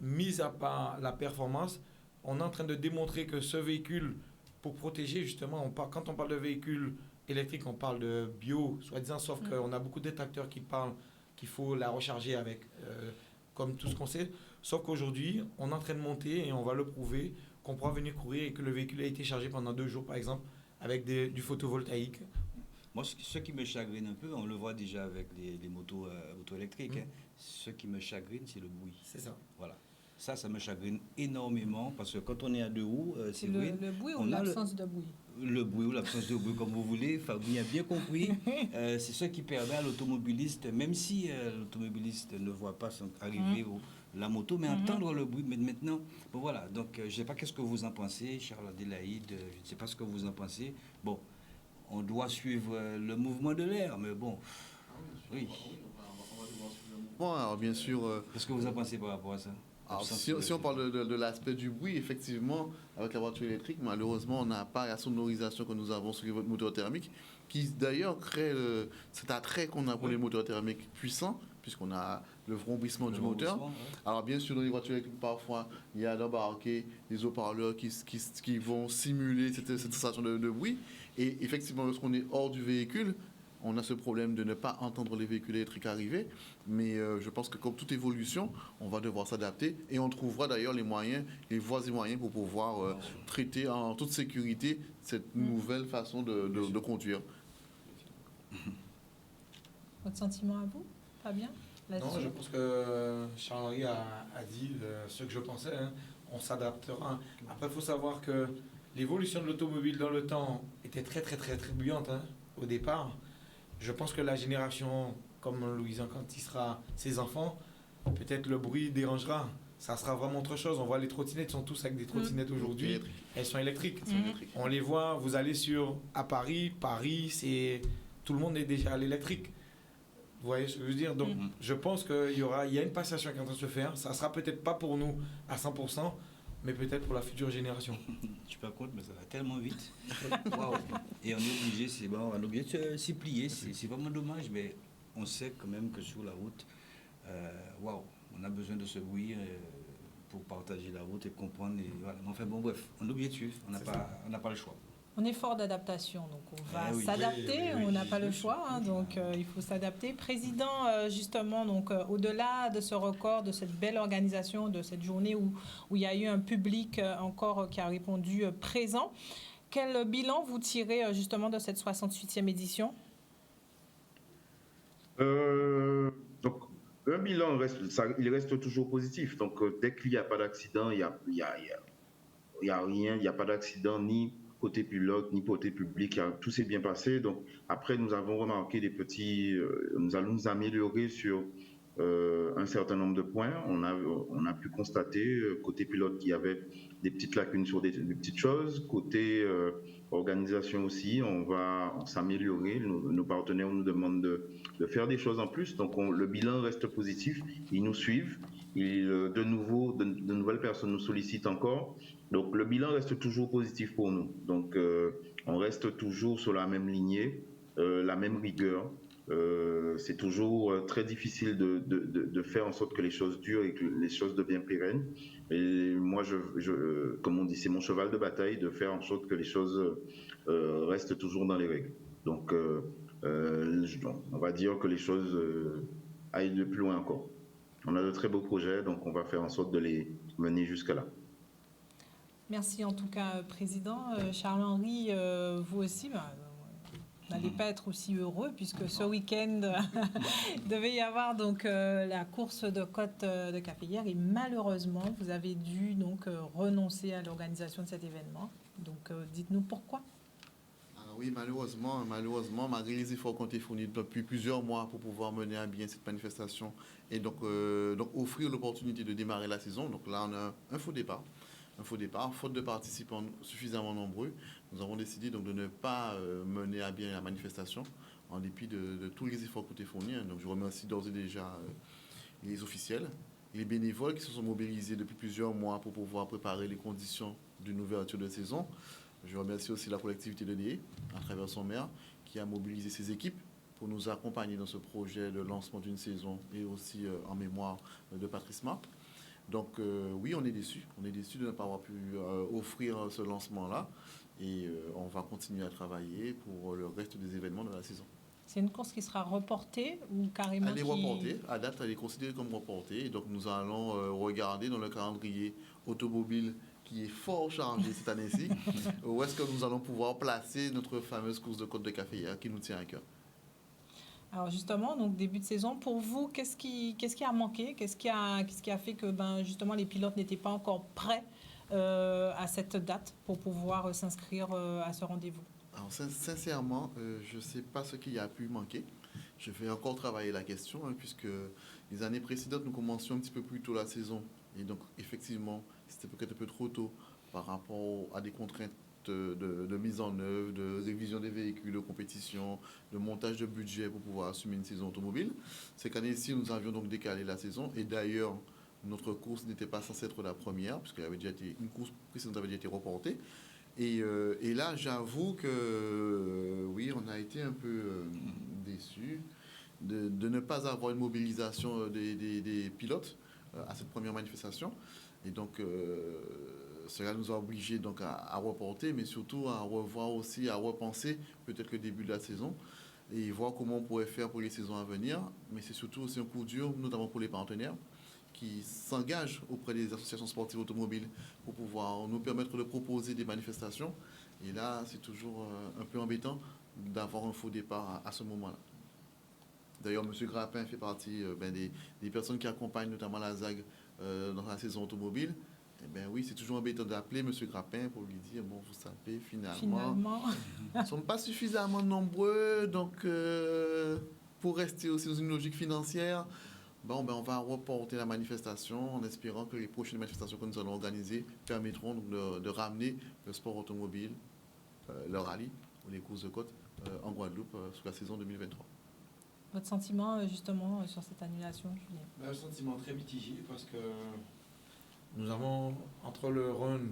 mis à part la performance, on est en train de démontrer que ce véhicule, pour protéger justement, quand on parle de véhicule électrique, on parle de bio, soi-disant, sauf qu'on a beaucoup de détracteurs qui parlent qu'il faut la recharger avec, comme tout ce qu'on sait. Sauf qu'aujourd'hui, on est en train de monter et on va le prouver qu'on pourra venir courir et que le véhicule a été chargé pendant 2 jours, par exemple, avec du photovoltaïque. Moi, ce qui me chagrine un peu, on le voit déjà avec les motos auto-électriques, ce qui me chagrine, c'est le bruit. C'est ça. Voilà. Ça me chagrine énormément parce que quand on est à 2 roues, c'est vrai. Le bruit ou l'absence de bruit? Le bruit ou l'absence de bruit, comme vous voulez. Fabien a bien compris. C'est ce qui permet à l'automobiliste, même si l'automobiliste ne voit pas arriver la moto, mais entendre le bruit. Mais maintenant, bon voilà. Donc, je ne sais pas qu'est-ce que vous en pensez, Charles Adélaïde. Je ne sais pas ce que vous en pensez. Bon, on doit suivre le mouvement de l'air, mais bon, oui. Bon, alors bien sûr. Qu'est-ce que vous en pensez par rapport à ça? Alors, si on parle de l'aspect du bruit, effectivement, avec la voiture électrique, malheureusement, on n'a pas la sonorisation que nous avons sur votre moteur thermique, qui d'ailleurs crée cet attrait qu'on a pour les moteurs thermiques puissants, puisqu'on a le vrombissement du moteur. Ouais. Alors bien sûr, dans les voitures électriques, parfois, il y a d'embarquer des haut-parleurs qui vont simuler cette sensation de bruit. Et effectivement, lorsqu'on est hors du véhicule, on a ce problème de ne pas entendre les véhicules électriques arriver. Mais je pense que comme toute évolution, on va devoir s'adapter et on trouvera d'ailleurs les moyens, les voies et moyens pour pouvoir traiter en toute sécurité cette nouvelle façon de conduire. Votre sentiment à vous, Fabien? Non, je pense que Charles-Henri a dit ce que je pensais. Hein. On s'adaptera. Après, il faut savoir que l'évolution de l'automobile dans le temps était très bouillante hein, au départ. Je pense que la génération, comme Louison, quand il sera ses enfants, peut-être le bruit dérangera. Ça sera vraiment autre chose. On voit les trottinettes sont tous avec des trottinettes aujourd'hui. Elles sont électriques. On les voit, vous allez à Paris, c'est tout le monde est déjà à l'électrique. Vous voyez ce que je veux dire? Donc, je pense qu'il y a une passation qui est en train de se faire. Ça ne sera peut-être pas pour nous à 100%, mais peut-être pour la future génération. Je ne suis pas contre, mais ça va tellement vite. Wow. Et on est obligé de s'y plier. C'est vraiment dommage, mais on sait quand même que sur la route, on a besoin de ce bruit pour partager la route et comprendre. Et voilà. Enfin bon, bref, on est obligé de suivre. On n'a pas le choix. On est fort d'adaptation, donc on va s'adapter, on n'a pas le choix, hein, donc il faut s'adapter. Président, justement, donc au-delà de ce record, de cette belle organisation, de cette journée où il y a eu un public encore qui a répondu présent, quel bilan vous tirez justement de cette 68e édition? Donc, un bilan, il reste toujours positif. Donc, dès qu'il n'y a pas d'accident, il n'y a rien, il n'y a pas d'accident ni côté pilote, ni côté public, tout s'est bien passé. Donc, après, nous avons remarqué nous allons nous améliorer sur un certain nombre de points. On a pu constater, côté pilote, qu'il y avait des petites lacunes sur des petites choses. Côté organisation aussi, on va s'améliorer. Nos partenaires nous demandent de faire des choses en plus. Donc, le bilan reste positif. Ils nous suivent. De nouvelles personnes nous sollicitent encore. Donc, le bilan reste toujours positif pour nous. Donc, on reste toujours sur la même lignée, la même rigueur. C'est toujours très difficile de faire en sorte que les choses durent et que les choses deviennent pérennes. Et moi, comme on dit, c'est mon cheval de bataille de faire en sorte que les choses restent toujours dans les règles. Donc, on va dire que les choses aillent de plus loin encore. On a de très beaux projets, donc on va faire en sorte de les mener jusqu'à là. Merci en tout cas, Président. Charles-Henri, vous aussi, vous n'allez pas être aussi heureux puisque ce week-end, il devait y avoir donc, la course de côte de Caféière et malheureusement, vous avez dû donc, renoncer à l'organisation de cet événement. Donc, dites-nous pourquoi. Oui, malheureusement, malgré les efforts qui ont été fournis depuis plusieurs mois pour pouvoir mener à bien cette manifestation et donc offrir l'opportunité de démarrer la saison. Donc là, on a un faux départ, faute de participants suffisamment nombreux. Nous avons décidé donc de ne pas mener à bien la manifestation en dépit de tous les efforts qui ont été fournis. Donc je remercie d'ores et déjà les officiels et les bénévoles qui se sont mobilisés depuis plusieurs mois pour pouvoir préparer les conditions d'une ouverture de saison. Je remercie aussi la collectivité de Lié, à travers son maire, qui a mobilisé ses équipes pour nous accompagner dans ce projet de lancement d'une saison et aussi en mémoire de Patrice Marc. Donc oui, on est déçus. On est déçus de ne pas avoir pu offrir ce lancement-là. Et on va continuer à travailler pour le reste des événements de la saison. C'est une course qui sera reportée ou carrément Elle est reportée. À date, elle est considérée comme reportée. Et donc nous allons regarder dans le calendrier automobile qui est fort chargé cette année-ci, où est-ce que nous allons pouvoir placer notre fameuse course de côte de Caféière qui nous tient à cœur. Alors justement, donc début de saison, pour vous, qu'est-ce qui a manqué? Qu'est-ce qui a fait que justement les pilotes n'étaient pas encore prêts à cette date pour pouvoir s'inscrire à ce rendez-vous? Alors sincèrement, je ne sais pas ce qui a pu manquer. Je vais encore travailler la question, puisque les années précédentes, nous commencions un petit peu plus tôt la saison. Et donc, effectivement, c'était peut-être un peu trop tôt par rapport à des contraintes de mise en œuvre, de révision des véhicules, de compétition, de montage de budget pour pouvoir assumer une saison automobile. Cette année-ci, nous avions donc décalé la saison. Et d'ailleurs, notre course n'était pas censée être la première, puisqu'elle avait déjà été, une course précédente avait déjà été reportée. Et là, j'avoue que oui, on a été un peu déçus de ne pas avoir une mobilisation des pilotes à cette première manifestation. Et donc, cela nous a obligés donc, à reporter, mais surtout à revoir aussi, à repenser peut-être le début de la saison. et voir comment on pourrait faire pour les saisons à venir. Mais c'est surtout aussi un coup dur, notamment pour les partenaires, qui s'engagent auprès des associations sportives automobiles pour pouvoir nous permettre de proposer des manifestations. Et là, c'est toujours un peu embêtant d'avoir un faux départ à ce moment-là. D'ailleurs, M. Grappin fait partie des personnes qui accompagnent notamment la ZAG dans la saison automobile. Eh bien oui, c'est toujours embêtant d'appeler M. Grappin pour lui dire, bon, vous savez, finalement nous ne sommes pas suffisamment nombreux, donc pour rester aussi dans une logique financière, on va reporter la manifestation en espérant que les prochaines manifestations que nous allons organiser permettront donc de ramener le sport automobile, le rallye ou les courses de côte en Guadeloupe sur la saison 2023. Votre sentiment justement sur cette annulation, Julien? Un sentiment très mitigé parce que nous avons, entre le run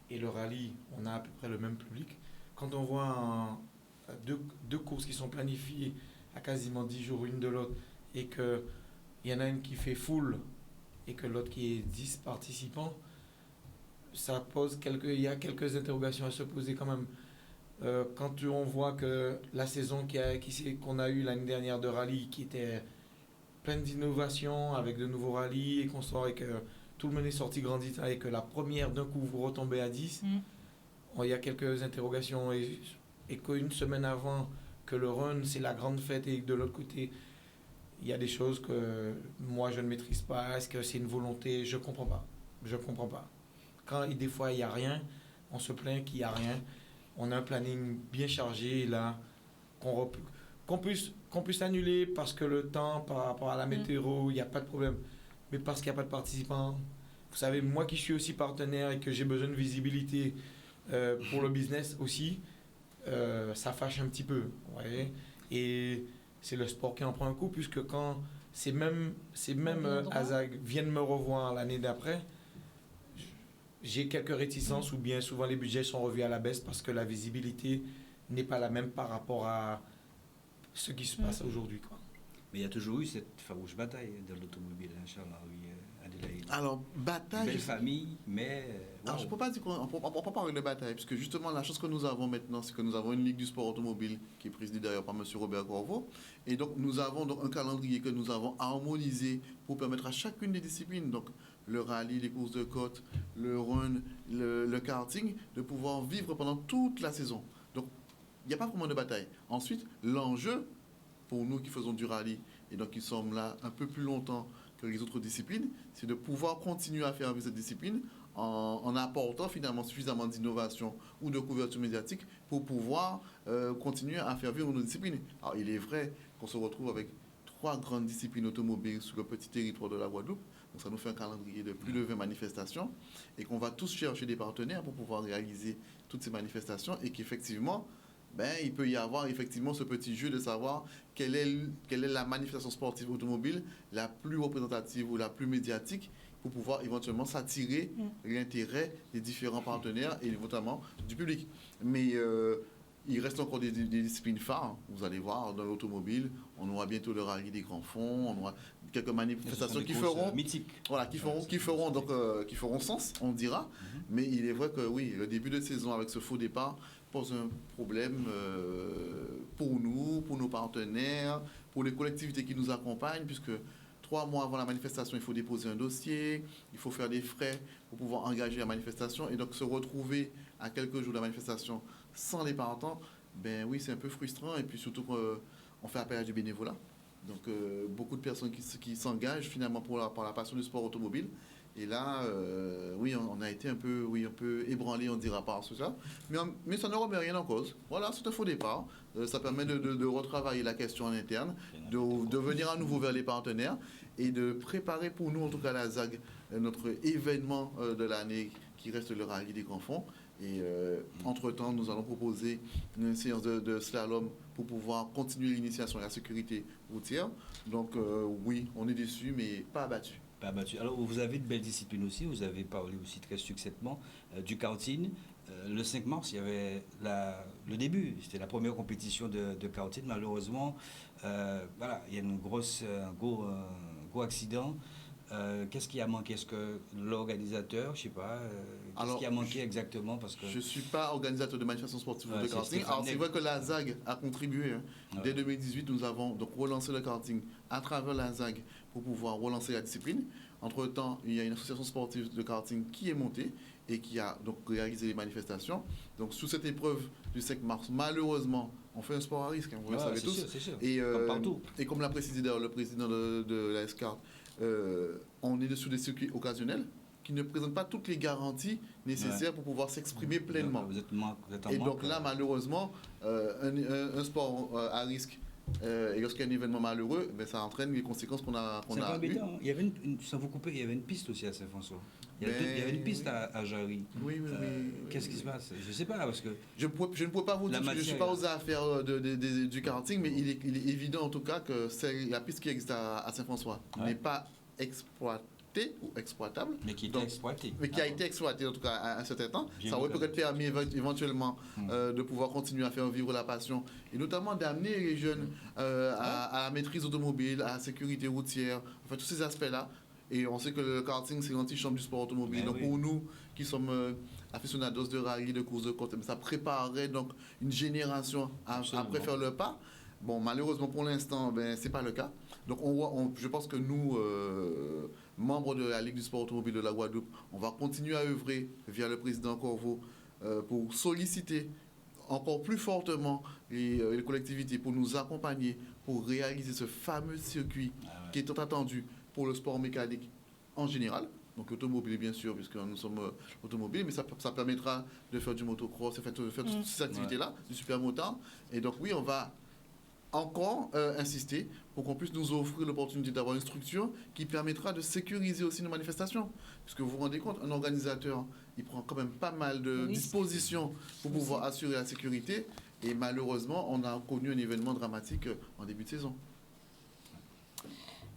et le rallye, on a à peu près le même public. Quand on voit deux courses qui sont planifiées à quasiment 10 jours une de l'autre et qu'il y en a une qui fait full et que l'autre qui est 10 participants, ça pose il y a quelques interrogations à se poser quand même. Quand on voit que la saison qu'on a eue l'année dernière de rallye, qui était pleine d'innovations, avec de nouveaux rallyes, et qu'on sort et que tout le monde est sorti grandi, et que la première d'un coup vous retombez à 10, il y a quelques interrogations. Et qu'une semaine avant que le run, c'est la grande fête, et que de l'autre côté, il y a des choses que moi je ne maîtrise pas. Est-ce que c'est une volonté? Je ne comprends pas. Je comprends pas. Quand des fois il n'y a rien, on se plaint qu'il n'y a rien. On a un planning bien chargé là, qu'on puisse annuler parce que le temps, par rapport à la météo, il n'y a pas de problème. Mais parce qu'il n'y a pas de participants, vous savez, moi qui suis aussi partenaire et que j'ai besoin de visibilité pour le business aussi, ça fâche un petit peu. Ouais. Et c'est le sport qui en prend un coup, puisque quand ces mêmes ASAG viennent me revoir l'année d'après, j'ai quelques réticences ou bien souvent les budgets sont revus à la baisse parce que la visibilité n'est pas la même par rapport à ce qui se passe aujourd'hui, quoi. Mais il y a toujours eu cette farouche bataille dans l'automobile, Charles-Henri Adélaïde. Alors, bataille... Belle famille, mais... Alors, je ne peux pas dire qu'on peut pas parler de bataille, parce que justement, la chose que nous avons maintenant, c'est que nous avons une Ligue du sport automobile qui est présidée d'ailleurs par M. Robert Corvo. Et donc, nous avons donc un calendrier que nous avons harmonisé pour permettre à chacune des disciplines, donc le rallye, les courses de côte, le run, le karting, de pouvoir vivre pendant toute la saison. Donc, il n'y a pas vraiment de bataille. Ensuite, l'enjeu, pour nous qui faisons du rallye, et donc qui sommes là un peu plus longtemps que les autres disciplines, c'est de pouvoir continuer à faire avec cette discipline en apportant finalement suffisamment d'innovation ou de couverture médiatique pour pouvoir continuer à faire vivre nos disciplines. Alors, il est vrai qu'on se retrouve avec 3 grandes disciplines automobiles sur le petit territoire de la Guadeloupe. Donc ça nous fait un calendrier de plus de 20 manifestations et qu'on va tous chercher des partenaires pour pouvoir réaliser toutes ces manifestations et qu'effectivement, il peut y avoir effectivement ce petit jeu de savoir quelle est la manifestation sportive automobile la plus représentative ou la plus médiatique pour pouvoir éventuellement s'attirer l'intérêt des différents partenaires et notamment du public. Mais il reste encore des disciplines phares. Vous allez voir, dans l'automobile, on aura bientôt le rallye des grands fonds, on aura quelques manifestations qui feront mythiques. Voilà, qui feront sens, on dira. Mais il est vrai que oui, le début de saison avec ce faux départ pose un problème pour nous, pour nos partenaires, pour les collectivités qui nous accompagnent, puisque 3 mois avant la manifestation, il faut déposer un dossier, il faut faire des frais pour pouvoir engager la manifestation, et donc se retrouver à quelques jours de la manifestation sans les partants, oui, c'est un peu frustrant, et puis surtout qu'on fait appel à du bénévolat. Donc beaucoup de personnes qui s'engagent finalement par la passion du sport automobile. Et là, oui, on a été un peu ébranlé, on dira, par ça. Mais ça ne remet rien en cause. Voilà, c'est un faux départ. Ça permet de retravailler la question en interne, de venir à nouveau vers les partenaires et de préparer pour nous, en tout cas la ZAG, notre événement de l'année qui reste le rallye des grands fonds. Et entre-temps, nous allons proposer une séance de slalom pour pouvoir continuer l'initiation à la sécurité routière. Donc oui, on est déçus, mais pas abattus. Pas abattus. Alors, vous avez de belles disciplines aussi. Vous avez parlé aussi très succinctement du karting. Le 5 mars, il y avait le début. C'était la première compétition de karting. Malheureusement, voilà, il y a un gros accident Qu'est-ce qui a manqué? Est-ce que l'organisateur, je sais pas, qu'est-ce qui a manqué exactement? Parce que je ne suis pas organisateur de manifestations sportives Ouais, de c'est karting. Stéphane Alors c'est vrai que la ZAG a contribué. Dès 2018, nous avons donc relancé le karting à travers la ZAG pour pouvoir relancer la discipline. Entre-temps, il y a une association sportive de karting qui est montée et qui a donc réalisé les manifestations. Donc sous cette épreuve du 5 mars, malheureusement, on fait un sport à risque, vous le savez tous. C'est sûr. Et, Comme partout. et comme l'a précisé d'ailleurs le président de la SCART, on est sur des circuits occasionnels qui ne présentent pas toutes les garanties nécessaires pour pouvoir s'exprimer pleinement. Vous êtes en Et manque, donc là, malheureusement, un sport à risque, et lorsqu'il y a un événement malheureux, ça entraîne les conséquences qu'on a C'est pas eues. embêtant. Il y avait sans vous couper, il y avait une piste aussi à Saint-François. Il y avait une piste à Jarry. Oui. Qu'est-ce qui se passe? Je ne sais pas, parce que... Je ne pourrais pas vous dire, parce que je ne suis pas aux affaires du karting, mais il est évident en tout cas que la piste qui existe à Saint-François n'est pas exploitée ou exploitable. Mais qui était exploitée. Mais qui a été exploitée en tout cas à un certain temps. Ça aurait peut-être permis éventuellement de pouvoir continuer à faire vivre la passion et notamment d'amener les jeunes à la maîtrise automobile, à la sécurité routière, enfin tous ces aspects-là. Et on sait que le karting, c'est l'antichambre du sport automobile. Donc pour nous qui sommes aficionados de rallye, de course de côte, ça préparerait donc une génération à faire le pas. Bon, malheureusement pour l'instant, ce n'est pas le cas. Donc je pense que nous, membres de la Ligue du sport automobile de la Guadeloupe, on va continuer à œuvrer via le président Corvo pour solliciter encore plus fortement les collectivités pour nous accompagner, pour réaliser ce fameux circuit qui est tant attendu pour le sport mécanique en général. Donc automobile bien sûr, puisque nous sommes automobiles, mais ça permettra de faire du motocross, de faire toutes ces activités-là, du supermotard. Et donc oui, on va encore insister pour qu'on puisse nous offrir l'opportunité d'avoir une structure qui permettra de sécuriser aussi nos manifestations. Puisque vous vous rendez compte, un organisateur, il prend quand même pas mal de dispositions pour pouvoir assurer la sécurité. Et malheureusement, on a connu un événement dramatique en début de saison.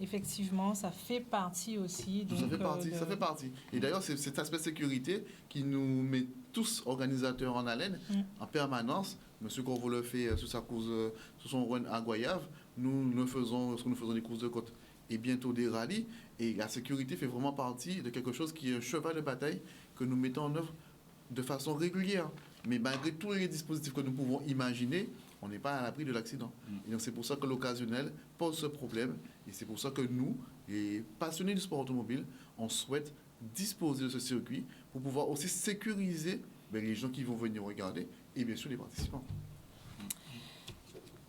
Effectivement, ça fait partie aussi. Donc, ça fait partie. Et d'ailleurs, c'est cet aspect sécurité qui nous met tous organisateurs en haleine en permanence. Monsieur Corvo le fait sur son run à Goyave. Nous faisons des courses de côte et bientôt des rallyes. Et la sécurité fait vraiment partie de quelque chose qui est un cheval de bataille que nous mettons en œuvre de façon régulière. Mais malgré tous les dispositifs que nous pouvons imaginer, on n'est pas à l'abri de l'accident. Et donc c'est pour ça que l'occasionnel pose ce problème. Et c'est pour ça que nous, les passionnés du sport automobile, on souhaite disposer de ce circuit pour pouvoir aussi sécuriser les gens qui vont venir regarder et bien sûr les participants.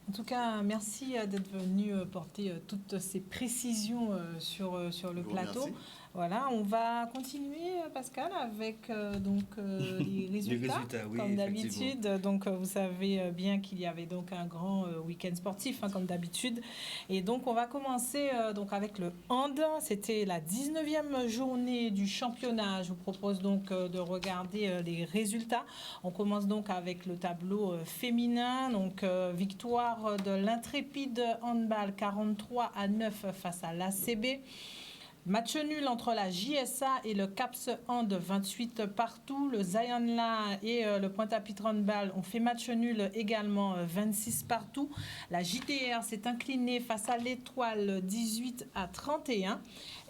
En tout cas, merci d'être venu porter toutes ces précisions sur le plateau. Remercie. Voilà, on va continuer, Pascal, avec les résultats comme d'habitude. Donc, vous savez bien qu'il y avait donc un grand week-end sportif, comme d'habitude. Et donc, on va commencer avec le hand. C'était la 19e journée du championnat. Je vous propose donc de regarder les résultats. On commence donc avec le tableau féminin. Donc, victoire de l'Intrépide Handball 43-9 face à l'ACB. Match nul entre la JSA et le CAPS Hand, 28 partout. Le Zion-La et le Pointe-à-Pitre Handball ont fait match nul également, 26 partout. La JTR s'est inclinée face à l'Étoile, 18-31.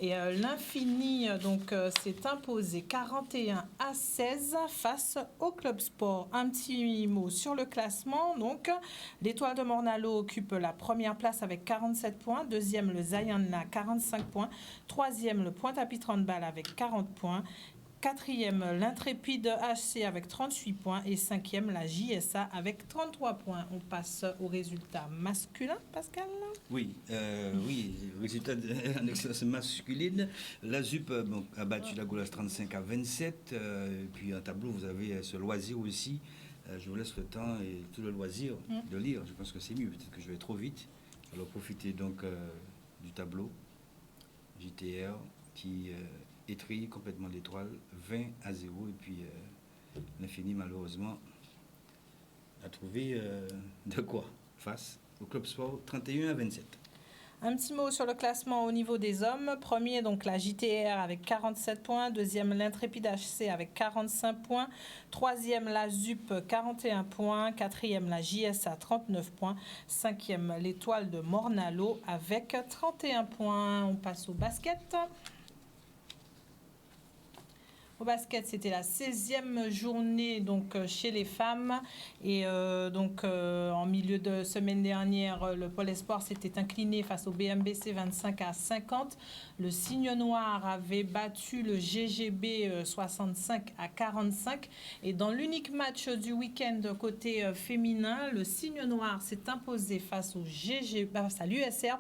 Et l'Infini s'est imposé 41-16 face au Club Sport. Un petit mot sur le classement. Donc, l'Étoile de Morne-à-l'Eau occupe la première place avec 47 points. Deuxième, le Zion-La, 45 points. Troisième, le Pointe-à-Pitre Handball avec 40 points. Quatrième, l'Intrépide HC avec 38 points. Et cinquième, la JSA avec 33 points. On passe au résultat masculin, Pascal. Oui, résultat en excellence masculine. La ZUP a battu la Gauloise 35-27. Et puis en tableau, vous avez ce loisir aussi. Je vous laisse le temps et tout le loisir de lire. Je pense que c'est mieux. Peut-être que je vais trop vite. Alors profitez donc du tableau. JTR qui étrille complètement l'Étoile 20-0 et puis l'Infini malheureusement a trouvé de quoi face au Club Sport 31-27. Un petit mot sur le classement au niveau des hommes. Premier, donc la JTR avec 47 points. Deuxième, l'Intrépide HC avec 45 points. Troisième, la ZUP, 41 points. Quatrième, la JSA, 39 points. Cinquième, l'Étoile de Morne-à-l'Eau avec 31 points. On passe au basket. Au basket, c'était la 16e journée donc, chez les femmes. Et en milieu de semaine dernière, le Pôle Espoir s'était incliné face au BMBC 25-50. Le Cygne Noir avait battu le GGB 65-45. Et dans l'unique match du week-end côté féminin, le Cygne Noir s'est imposé face au à l'USR,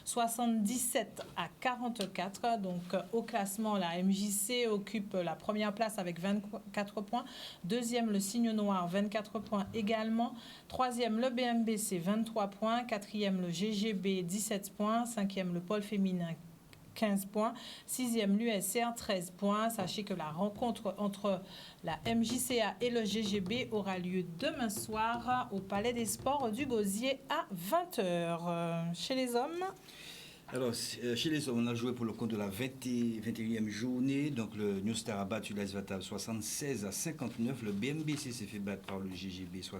77-44. Donc au classement, la MJC occupe la première place avec 24 points. Deuxième, le Cygne Noir, 24 points également. Troisième, le BMBC, 23 points. Quatrième, le GGB, 17 points. Cinquième, le pôle féminin, 15 points. Sixième, l'USR, 13 points. Sachez que la rencontre entre la MJCA et le GGB aura lieu demain soir au Palais des Sports du Gosier à 20h. Chez les hommes, alors, chez les hommes, on a joué pour le compte de la 21e journée. Donc, le New Star a battu l'AS Vatal 76-59. Le BMBC s'est fait battre par le GGB 64-74.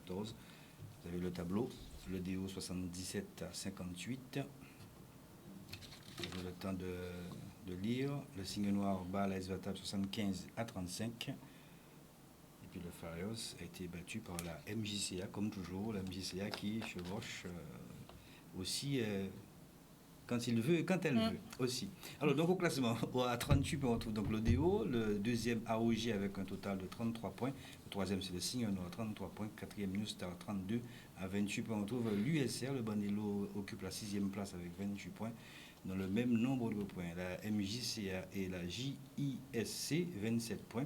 Vous avez le tableau. Le DO 77-58. Vous avez le temps de lire. Le Cygne Noir bat l'AS Vatal 75-35. Et puis le Farios a été battu par la MJCA, comme toujours. La MJCA qui chevauche aussi quand il veut et quand elle veut aussi. Alors donc au classement, à 38 points on retrouve donc le DO, le deuxième AOG avec un total de 33 points, le troisième c'est le Cygne Noir 33 points, quatrième New Star 32, à 28 points on trouve l'USR, le Bandello occupe la 6e place avec 28 points, dans le même nombre de points, la MJCA et la JISC 27 points,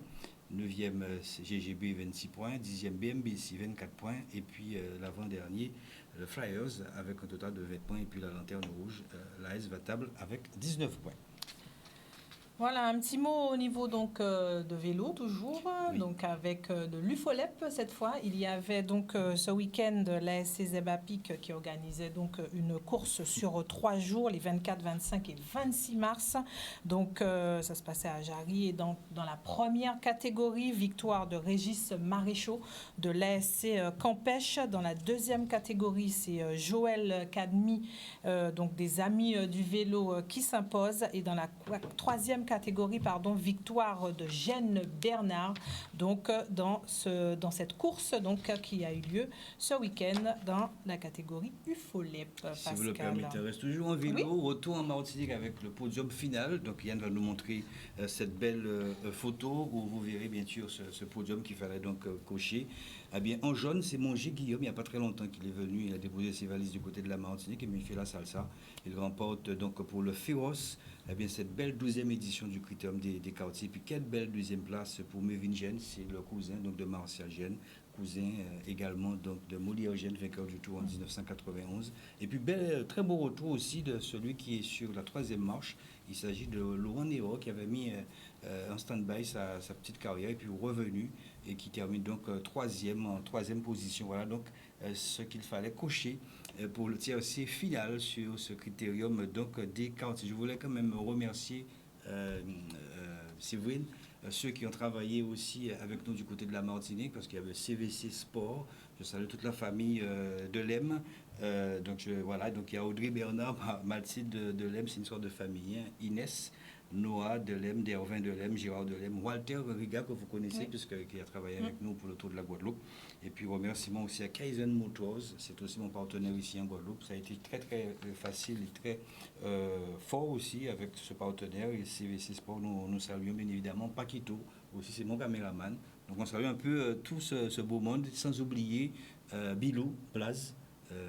9e GGB 26 points, 10e BMBC 24 points, et puis l'avant-dernier, le Flyers avec un total de 20 points, et puis la Lanterne Rouge, l'AS Vatable avec 19 points. Voilà, un petit mot au niveau donc de vélo toujours, oui. Donc avec de l'UFOLEP cette fois. Il y avait donc ce week-end l'ASC Zebapic qui organisait donc une course sur 3 jours, les 24, 25 et 26 mars. Donc ça se passait à Jarry et dans la première catégorie, victoire de Régis Maréchaux de l'ASC Campèche. Dans la deuxième catégorie, c'est Joël Cadmy, donc des amis du vélo qui s'impose. Et dans la troisième catégorie, victoire de Jeanne Bernard, donc dans cette course donc qui a eu lieu ce week-end dans la catégorie UFOLEP. Si vous le permettez, on reste toujours en vélo, oui. Retour en Martinique avec le podium final. Donc Yann va nous montrer cette belle photo où vous verrez bien sûr ce podium qu'il fallait donc cocher. Eh bien, en jaune, c'est Mongé Guillaume, il n'y a pas très longtemps qu'il est venu, il a déposé ses valises du côté de la Martinique et il fait la salsa. Il remporte donc pour le Féroce, eh bien, cette belle 12e édition du Critérium des quartiers. Puis quelle belle deuxième place pour Mévin Gène, c'est le cousin donc, de Martial Gène, cousin également donc, de Molière Gène, vainqueur du Tour en 1991. Et puis très beau retour aussi de celui qui est sur la 3e marche. Il s'agit de Laurent Néo qui avait mis en stand-by sa petite carrière et puis revenu et qui termine donc en 3e position. Voilà donc ce qu'il fallait cocher pour le tiercé final sur ce critérium donc des quartiers. Je voulais quand même remercier Séverine, ceux qui ont travaillé aussi avec nous du côté de la Martinique, parce qu'il y avait CVC Sport. Je salue toute la famille de Lem. Donc il y a Audrey Bernard, Mathilde de Lem, c'est une sorte de famille. Hein. Inès, Noah de Lem, Dervin de Lem, Gérard de Lem, Walter Riga, que vous connaissez, oui. Puisqu'il a travaillé avec nous pour le Tour de la Guadeloupe. Et puis remerciement aussi à Kaizen Motors, c'est aussi mon partenaire ici en Guadeloupe. Ça a été très très facile et très fort aussi avec ce partenaire. Et CVC Sport, nous saluons bien évidemment Paquito, aussi c'est mon caméraman. Donc on salue un peu tout ce beau monde, sans oublier Bilou, Blaze,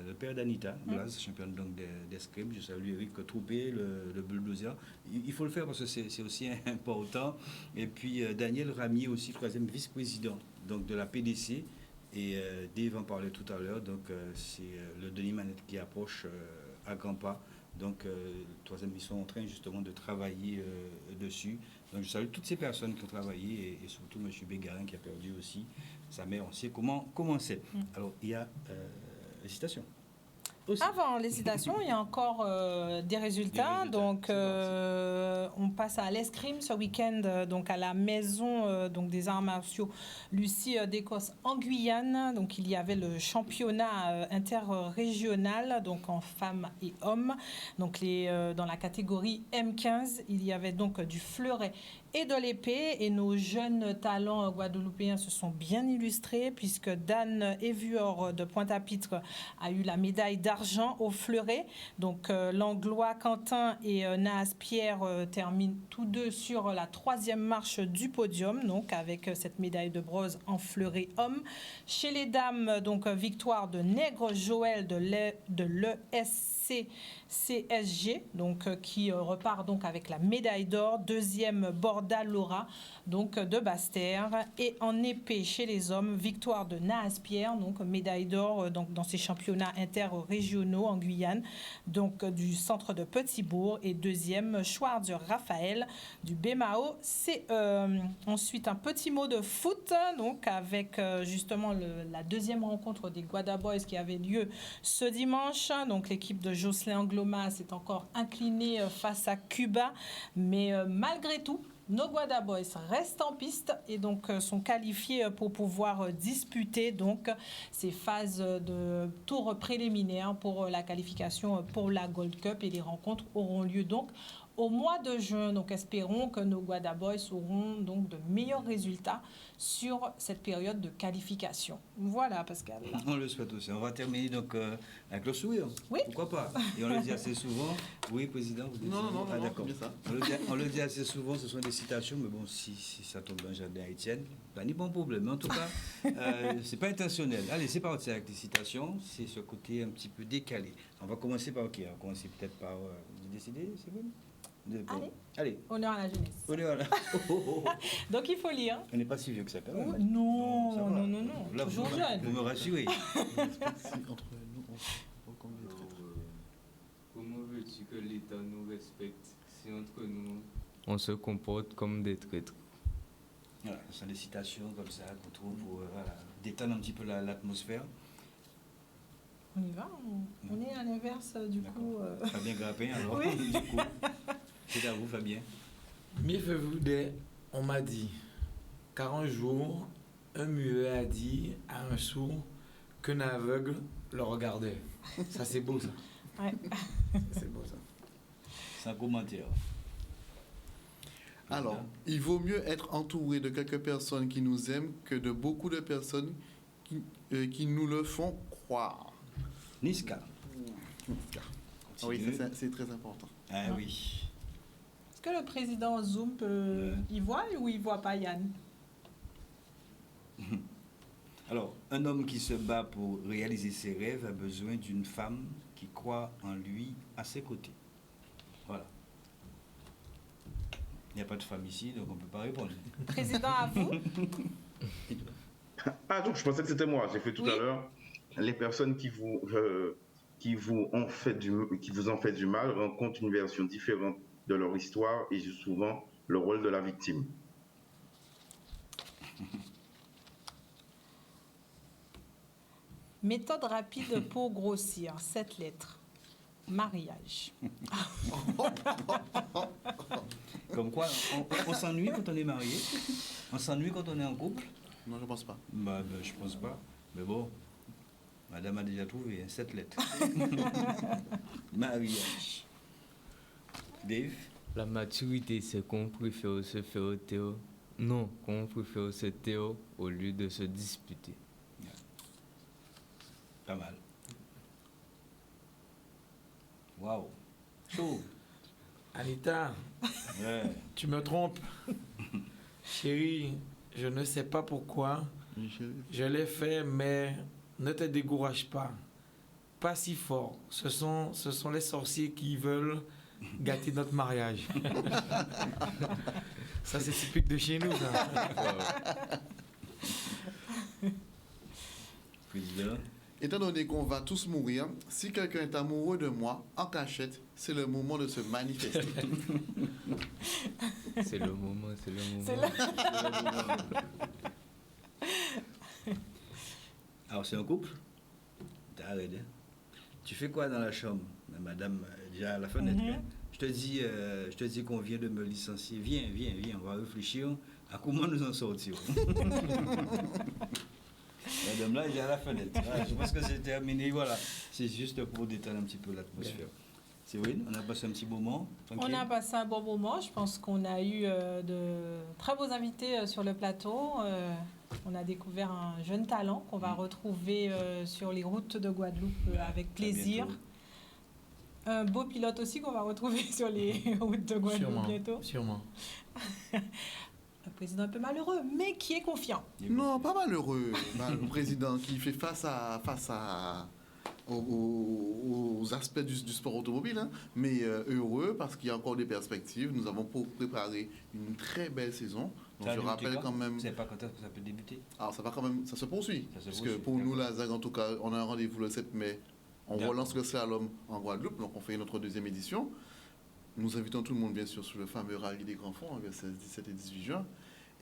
le père d'Anita, Blaze, championne donc d'escrime. Je salue Eric Troupé, le bulldozer. Il faut le faire parce que c'est aussi important. Et puis Daniel Ramier aussi, 3e vice-président donc, de la PDC. Et Dave en parlait tout à l'heure, donc c'est le Denis Manette qui approche à grands pas. Donc, troisième, ils sont en train justement de travailler dessus. Donc, je salue toutes ces personnes qui ont travaillé et surtout M. Bégarin qui a perdu aussi sa mère. On sait comment c'est. Alors, il y a les citations. Aussi. Avant les citations, il y a encore des résultats. Donc, on passe à l'escrime ce week-end, donc à la maison donc des arts martiaux Lucie d'Écosse en Guyane. Donc, il y avait le championnat interrégional, donc en femmes et hommes. Donc, dans la catégorie M15, il y avait donc du fleuret et de l'épée. Et nos jeunes talents guadeloupéens se sont bien illustrés puisque Dan Evuor de Pointe-à-Pitre a eu la médaille d'argent au fleuret. Donc l'Anglois Quentin et Naas Pierre terminent tous deux sur la 3e marche du podium, donc avec cette médaille de bronze en fleuret homme. Chez les dames, donc victoire de Nègre Joël de l'ESCCSG, donc qui repart donc avec la médaille d'or. 2e Borda Laura, donc de Basse-Terre. Et en épée chez les hommes, victoire de Naas Pierre, donc médaille d'or donc dans ces championnats interrégionaux en Guyane, donc du centre de Petitbourg. Et 2e Schwartz Raphaël du BMAO. C'est ensuite un petit mot de foot, donc avec justement la 2e rencontre des Guada Boys qui avait lieu ce dimanche. Donc l'équipe de Jocelyn Angloma s'est encore inclinée face à Cuba, mais malgré tout, nos Guada Boys restent en piste et donc sont qualifiés pour pouvoir disputer donc ces phases de tour préliminaire pour la qualification pour la Gold Cup, et les rencontres auront lieu donc au mois de juin. Donc espérons que nos Guada Boys auront donc de meilleurs résultats sur cette période de qualification. Voilà, Pascal. On le souhaite aussi. On va terminer donc avec le sourire. Oui. Pourquoi pas? Et on le dit assez souvent. Oui, Président, vous dites Non, ah, d'accord. bien ça. On le dit assez souvent, ce sont des citations, mais bon, si ça tombe dans le jardin haïtien, pas ni bon problème. En tout cas, c'est pas intentionnel. Allez, c'est parti avec les citations. C'est ce côté un petit peu décalé. On va commencer par qui? On va commencer peut-être par... vous décidez, c'est bon? Allez. Honneur à la jeunesse. Honneur à la... Donc il faut lire. On n'est pas si vieux que ça quand même. Non. Là, toujours jeune. Vous me rassurez. Comment veux-tu que l'État nous respecte si entre nous, on se comporte comme des traîtres? Voilà, ce sont des citations comme ça qu'on trouve pour détendre un petit peu l'atmosphère. On y va, on est à l'inverse du coup. Fabien Grappin, alors, oui. Du coup, c'est à vous, Fabien. Méfiez-vous des, on m'a dit, car un jour, un muet a dit à un sourd qu'un aveugle le regardait. Ça, c'est beau, ça. Ouais. C'est beau, ça. Sans commentaire. Alors, il vaut mieux être entouré de quelques personnes qui nous aiment que de beaucoup de personnes qui nous le font croire. Niska. Oui, c'est très important. Ah oui. Est-ce que le président Zoom peut y voir ou il ne voit pas Yann? Alors, un homme qui se bat pour réaliser ses rêves a besoin d'une femme qui croit en lui à ses côtés. Voilà. Il n'y a pas de femme ici, donc on ne peut pas répondre. Président, à vous. Ah, donc je pensais que c'était moi. J'ai fait tout à l'heure. Les personnes qui vous ont fait du mal rencontrent une version différente de leur histoire et jouent souvent le rôle de la victime. Méthode rapide pour grossir. 7 lettres. Mariage. Comme quoi, on s'ennuie quand on est marié? On s'ennuie quand on est en couple? Non, je pense pas. Je pense pas. Mais bon, madame a déjà trouvé 7 lettres. Mariage. Dave? La maturité, c'est qu'on préfère se faire au théo. Non, qu'on préfère se théo au lieu de se disputer. Pas mal. Waouh. Chaud. Anita, tu me trompes. Chérie, je ne sais pas pourquoi. Je l'ai fait, mais ne te décourage pas. Pas si fort. Ce sont les sorciers qui veulent gâter notre mariage. Ça, c'est typique de chez nous, ça. Étant donné qu'on va tous mourir, si quelqu'un est amoureux de moi, en cachette, c'est le moment de se manifester. C'est le moment. Alors, c'est un couple? T'arrêtes, hein? Tu fais quoi dans la chambre? Madame, déjà à la fenêtre. Je te dis qu'on vient de me licencier. Viens, on va réfléchir à comment nous en sortir. Madame là, il est à la fenêtre. Voilà, je pense que c'est terminé. Voilà, c'est juste pour détendre un petit peu l'atmosphère. Séverine, on a passé un petit moment. Tranquille. On a passé un bon moment. Je pense qu'on a eu de très beaux invités sur le plateau. On a découvert un jeune talent qu'on va retrouver sur les routes de Guadeloupe avec plaisir. Un beau pilote aussi qu'on va retrouver sur les routes de Guadeloupe bientôt. Sûrement. Un président un peu malheureux, mais qui est confiant. Non, pas malheureux. Le président qui fait face aux aspects du sport automobile, hein, mais heureux parce qu'il y a encore des perspectives. Nous avons préparé une très belle saison. Donc je rappelle quand même. Vous ne savez pas quand est-ce que ça peut débuter? Alors ça va quand même, ça se poursuit. Parce que pour nous, la ZAG, en tout cas, on a un rendez-vous le 7 mai. On relance le slalom en Guadeloupe, donc on fait notre deuxième édition. Nous invitons tout le monde, bien sûr, sur le fameux rallye des grands fonds, le 16, 17 et 18 juin.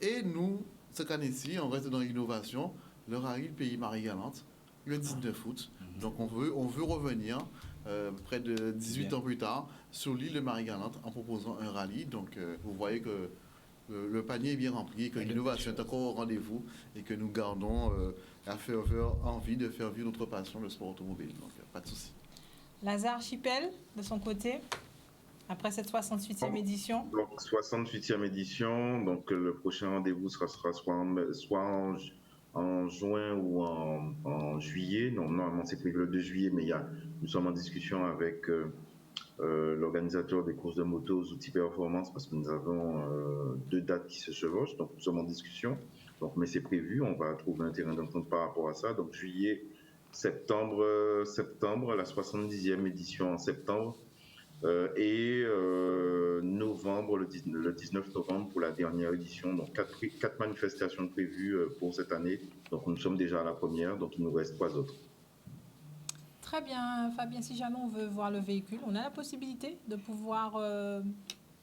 Et nous, cette année-ci, on reste dans l'innovation, le rallye Pays Marie-Galante, le 19 août. Donc on veut revenir près de 18 ans plus tard sur l'île de Marie-Galante en proposant un rallye. Donc vous voyez que le panier est bien rempli, que l'innovation est encore au rendez-vous et que nous gardons la ferveur, envie de faire vivre notre passion, le sport automobile. Donc pas de souci. Lazare Archipel, de son côté, après cette 68e édition. Donc 68e édition, donc le prochain rendez-vous sera soit en juin ou en juillet. Non, normalement c'est prévu le 2 juillet, mais nous sommes en discussion avec l'organisateur des courses de moto Outils Performance parce que nous avons 2 dates qui se chevauchent, donc nous sommes en discussion. Donc, mais c'est prévu, on va trouver un terrain d'entente par rapport à ça. Donc juillet, septembre, la 70e édition en septembre. Et novembre, le 19 novembre pour la dernière édition. Donc 4 manifestations prévues pour cette année. Donc nous sommes déjà à la première, donc il nous reste 3 autres. Très bien, Fabien, si jamais on veut voir le véhicule, on a la possibilité de pouvoir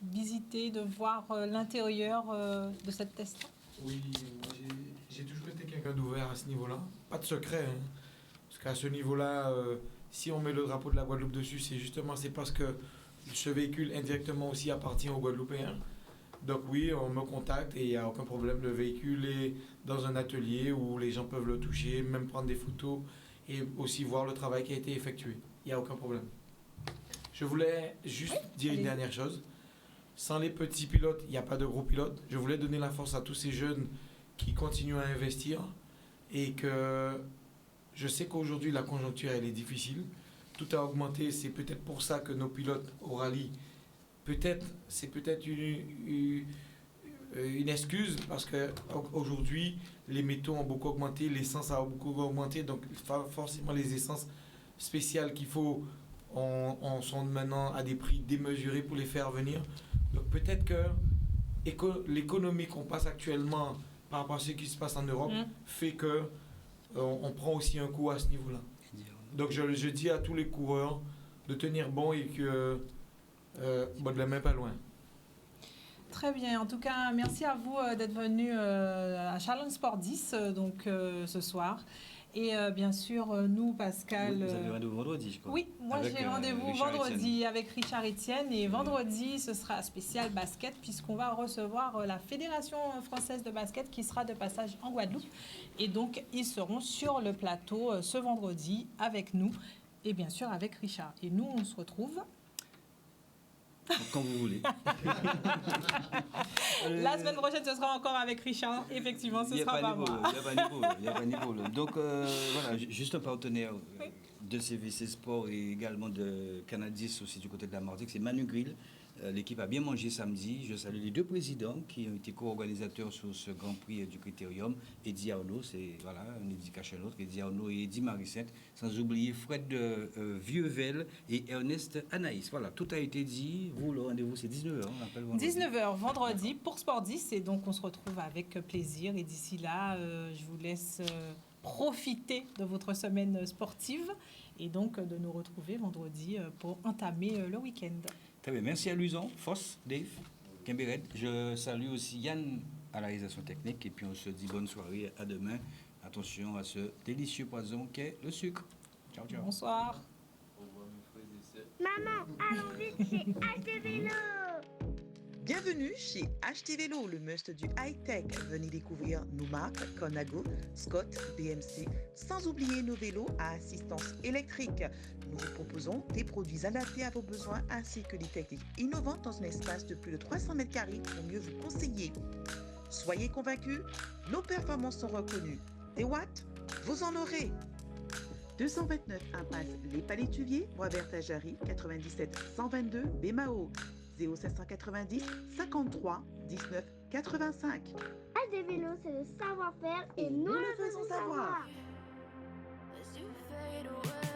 visiter, de voir l'intérieur de cette Tesla? Oui, j'ai toujours été quelqu'un d'ouvert à ce niveau-là. Pas de secret, hein. Parce qu'à ce niveau-là, si on met le drapeau de la Guadeloupe dessus, c'est parce que ce véhicule indirectement aussi appartient aux Guadeloupéens. Donc oui, on me contacte et il n'y a aucun problème. Le véhicule est dans un atelier où les gens peuvent le toucher, même prendre des photos et aussi voir le travail qui a été effectué. Il n'y a aucun problème. Je voulais juste dire une dernière chose. Sans les petits pilotes, il n'y a pas de gros pilotes. Je voulais donner la force à tous ces jeunes qui continuent à investir et que je sais qu'aujourd'hui la conjoncture elle est difficile. Tout a augmenté, c'est peut-être pour ça que nos pilotes au rallye, c'est peut-être une excuse parce qu'aujourd'hui les métaux ont beaucoup augmenté, l'essence a beaucoup augmenté, donc forcément les essences spéciales qu'il faut sont maintenant à des prix démesurés pour les faire venir. Donc peut-être que l'économie qu'on passe actuellement par rapport à ce qui se passe en Europe fait que on prend aussi un coup à ce niveau-là. Donc je dis à tous les coureurs de tenir bon et que de la main pas loin. Très bien. En tout cas, merci à vous d'être venu à Challenge Sport 10 ce soir. Et bien sûr, nous, Pascal... Vous avez rendez-vous vendredi, je crois. Oui, moi j'ai rendez-vous vendredi avec Richard Etienne. Et vendredi, ce sera spécial basket puisqu'on va recevoir la Fédération française de basket qui sera de passage en Guadeloupe. Et donc, ils seront sur le plateau ce vendredi avec nous et bien sûr avec Richard. Et nous, on se retrouve... Quand vous voulez. La semaine prochaine, ce sera encore avec Richard. Effectivement, ce sera pas moi. Il n'y a pas de problème. Donc, voilà, juste un partenaire de CVC Sport et également de Canadis aussi du côté de la Martinique, c'est Manu Grill. L'équipe a bien mangé samedi. Je salue les 2 présidents qui ont été co-organisateurs sur ce Grand Prix du Critérium. Eddie Arnaud, c'est voilà, un Eddie cache l'autre, Eddie Arnaud et Eddie Marie-Sainte. Sans oublier Fred Vieuvel et Ernest Anaïs. Voilà, tout a été dit. Vous, le rendez-vous, c'est 19h. 19h vendredi pour Sport 10. Et donc, on se retrouve avec plaisir. Et d'ici là, je vous laisse profiter de votre semaine sportive et donc de nous retrouver vendredi pour entamer le week-end. Très bien, merci à Luison, Foss, Dave, Kemberet. Je salue aussi Yann à la réalisation technique et puis on se dit bonne soirée, à demain. Attention à ce délicieux poison qu'est le sucre. Ciao, ciao. Bonsoir. Maman, allons vite chez HTVelo. Bienvenue chez HT Vélo, le must du high-tech. Venez découvrir nos marques Conago, Scott, BMC, sans oublier nos vélos à assistance électrique. Nous vous proposons des produits adaptés à vos besoins ainsi que des techniques innovantes dans un espace de plus de 300 m² pour mieux vous conseiller. Soyez convaincus, nos performances sont reconnues. Des watts, vous en aurez. 229 impasse Les Palétuviers, Bois-Vert-Jarry, 97 122 Bémao. 0590 53 19 85. HT Vélo, c'est le savoir-faire et nous le faisons savoir. As you fade away.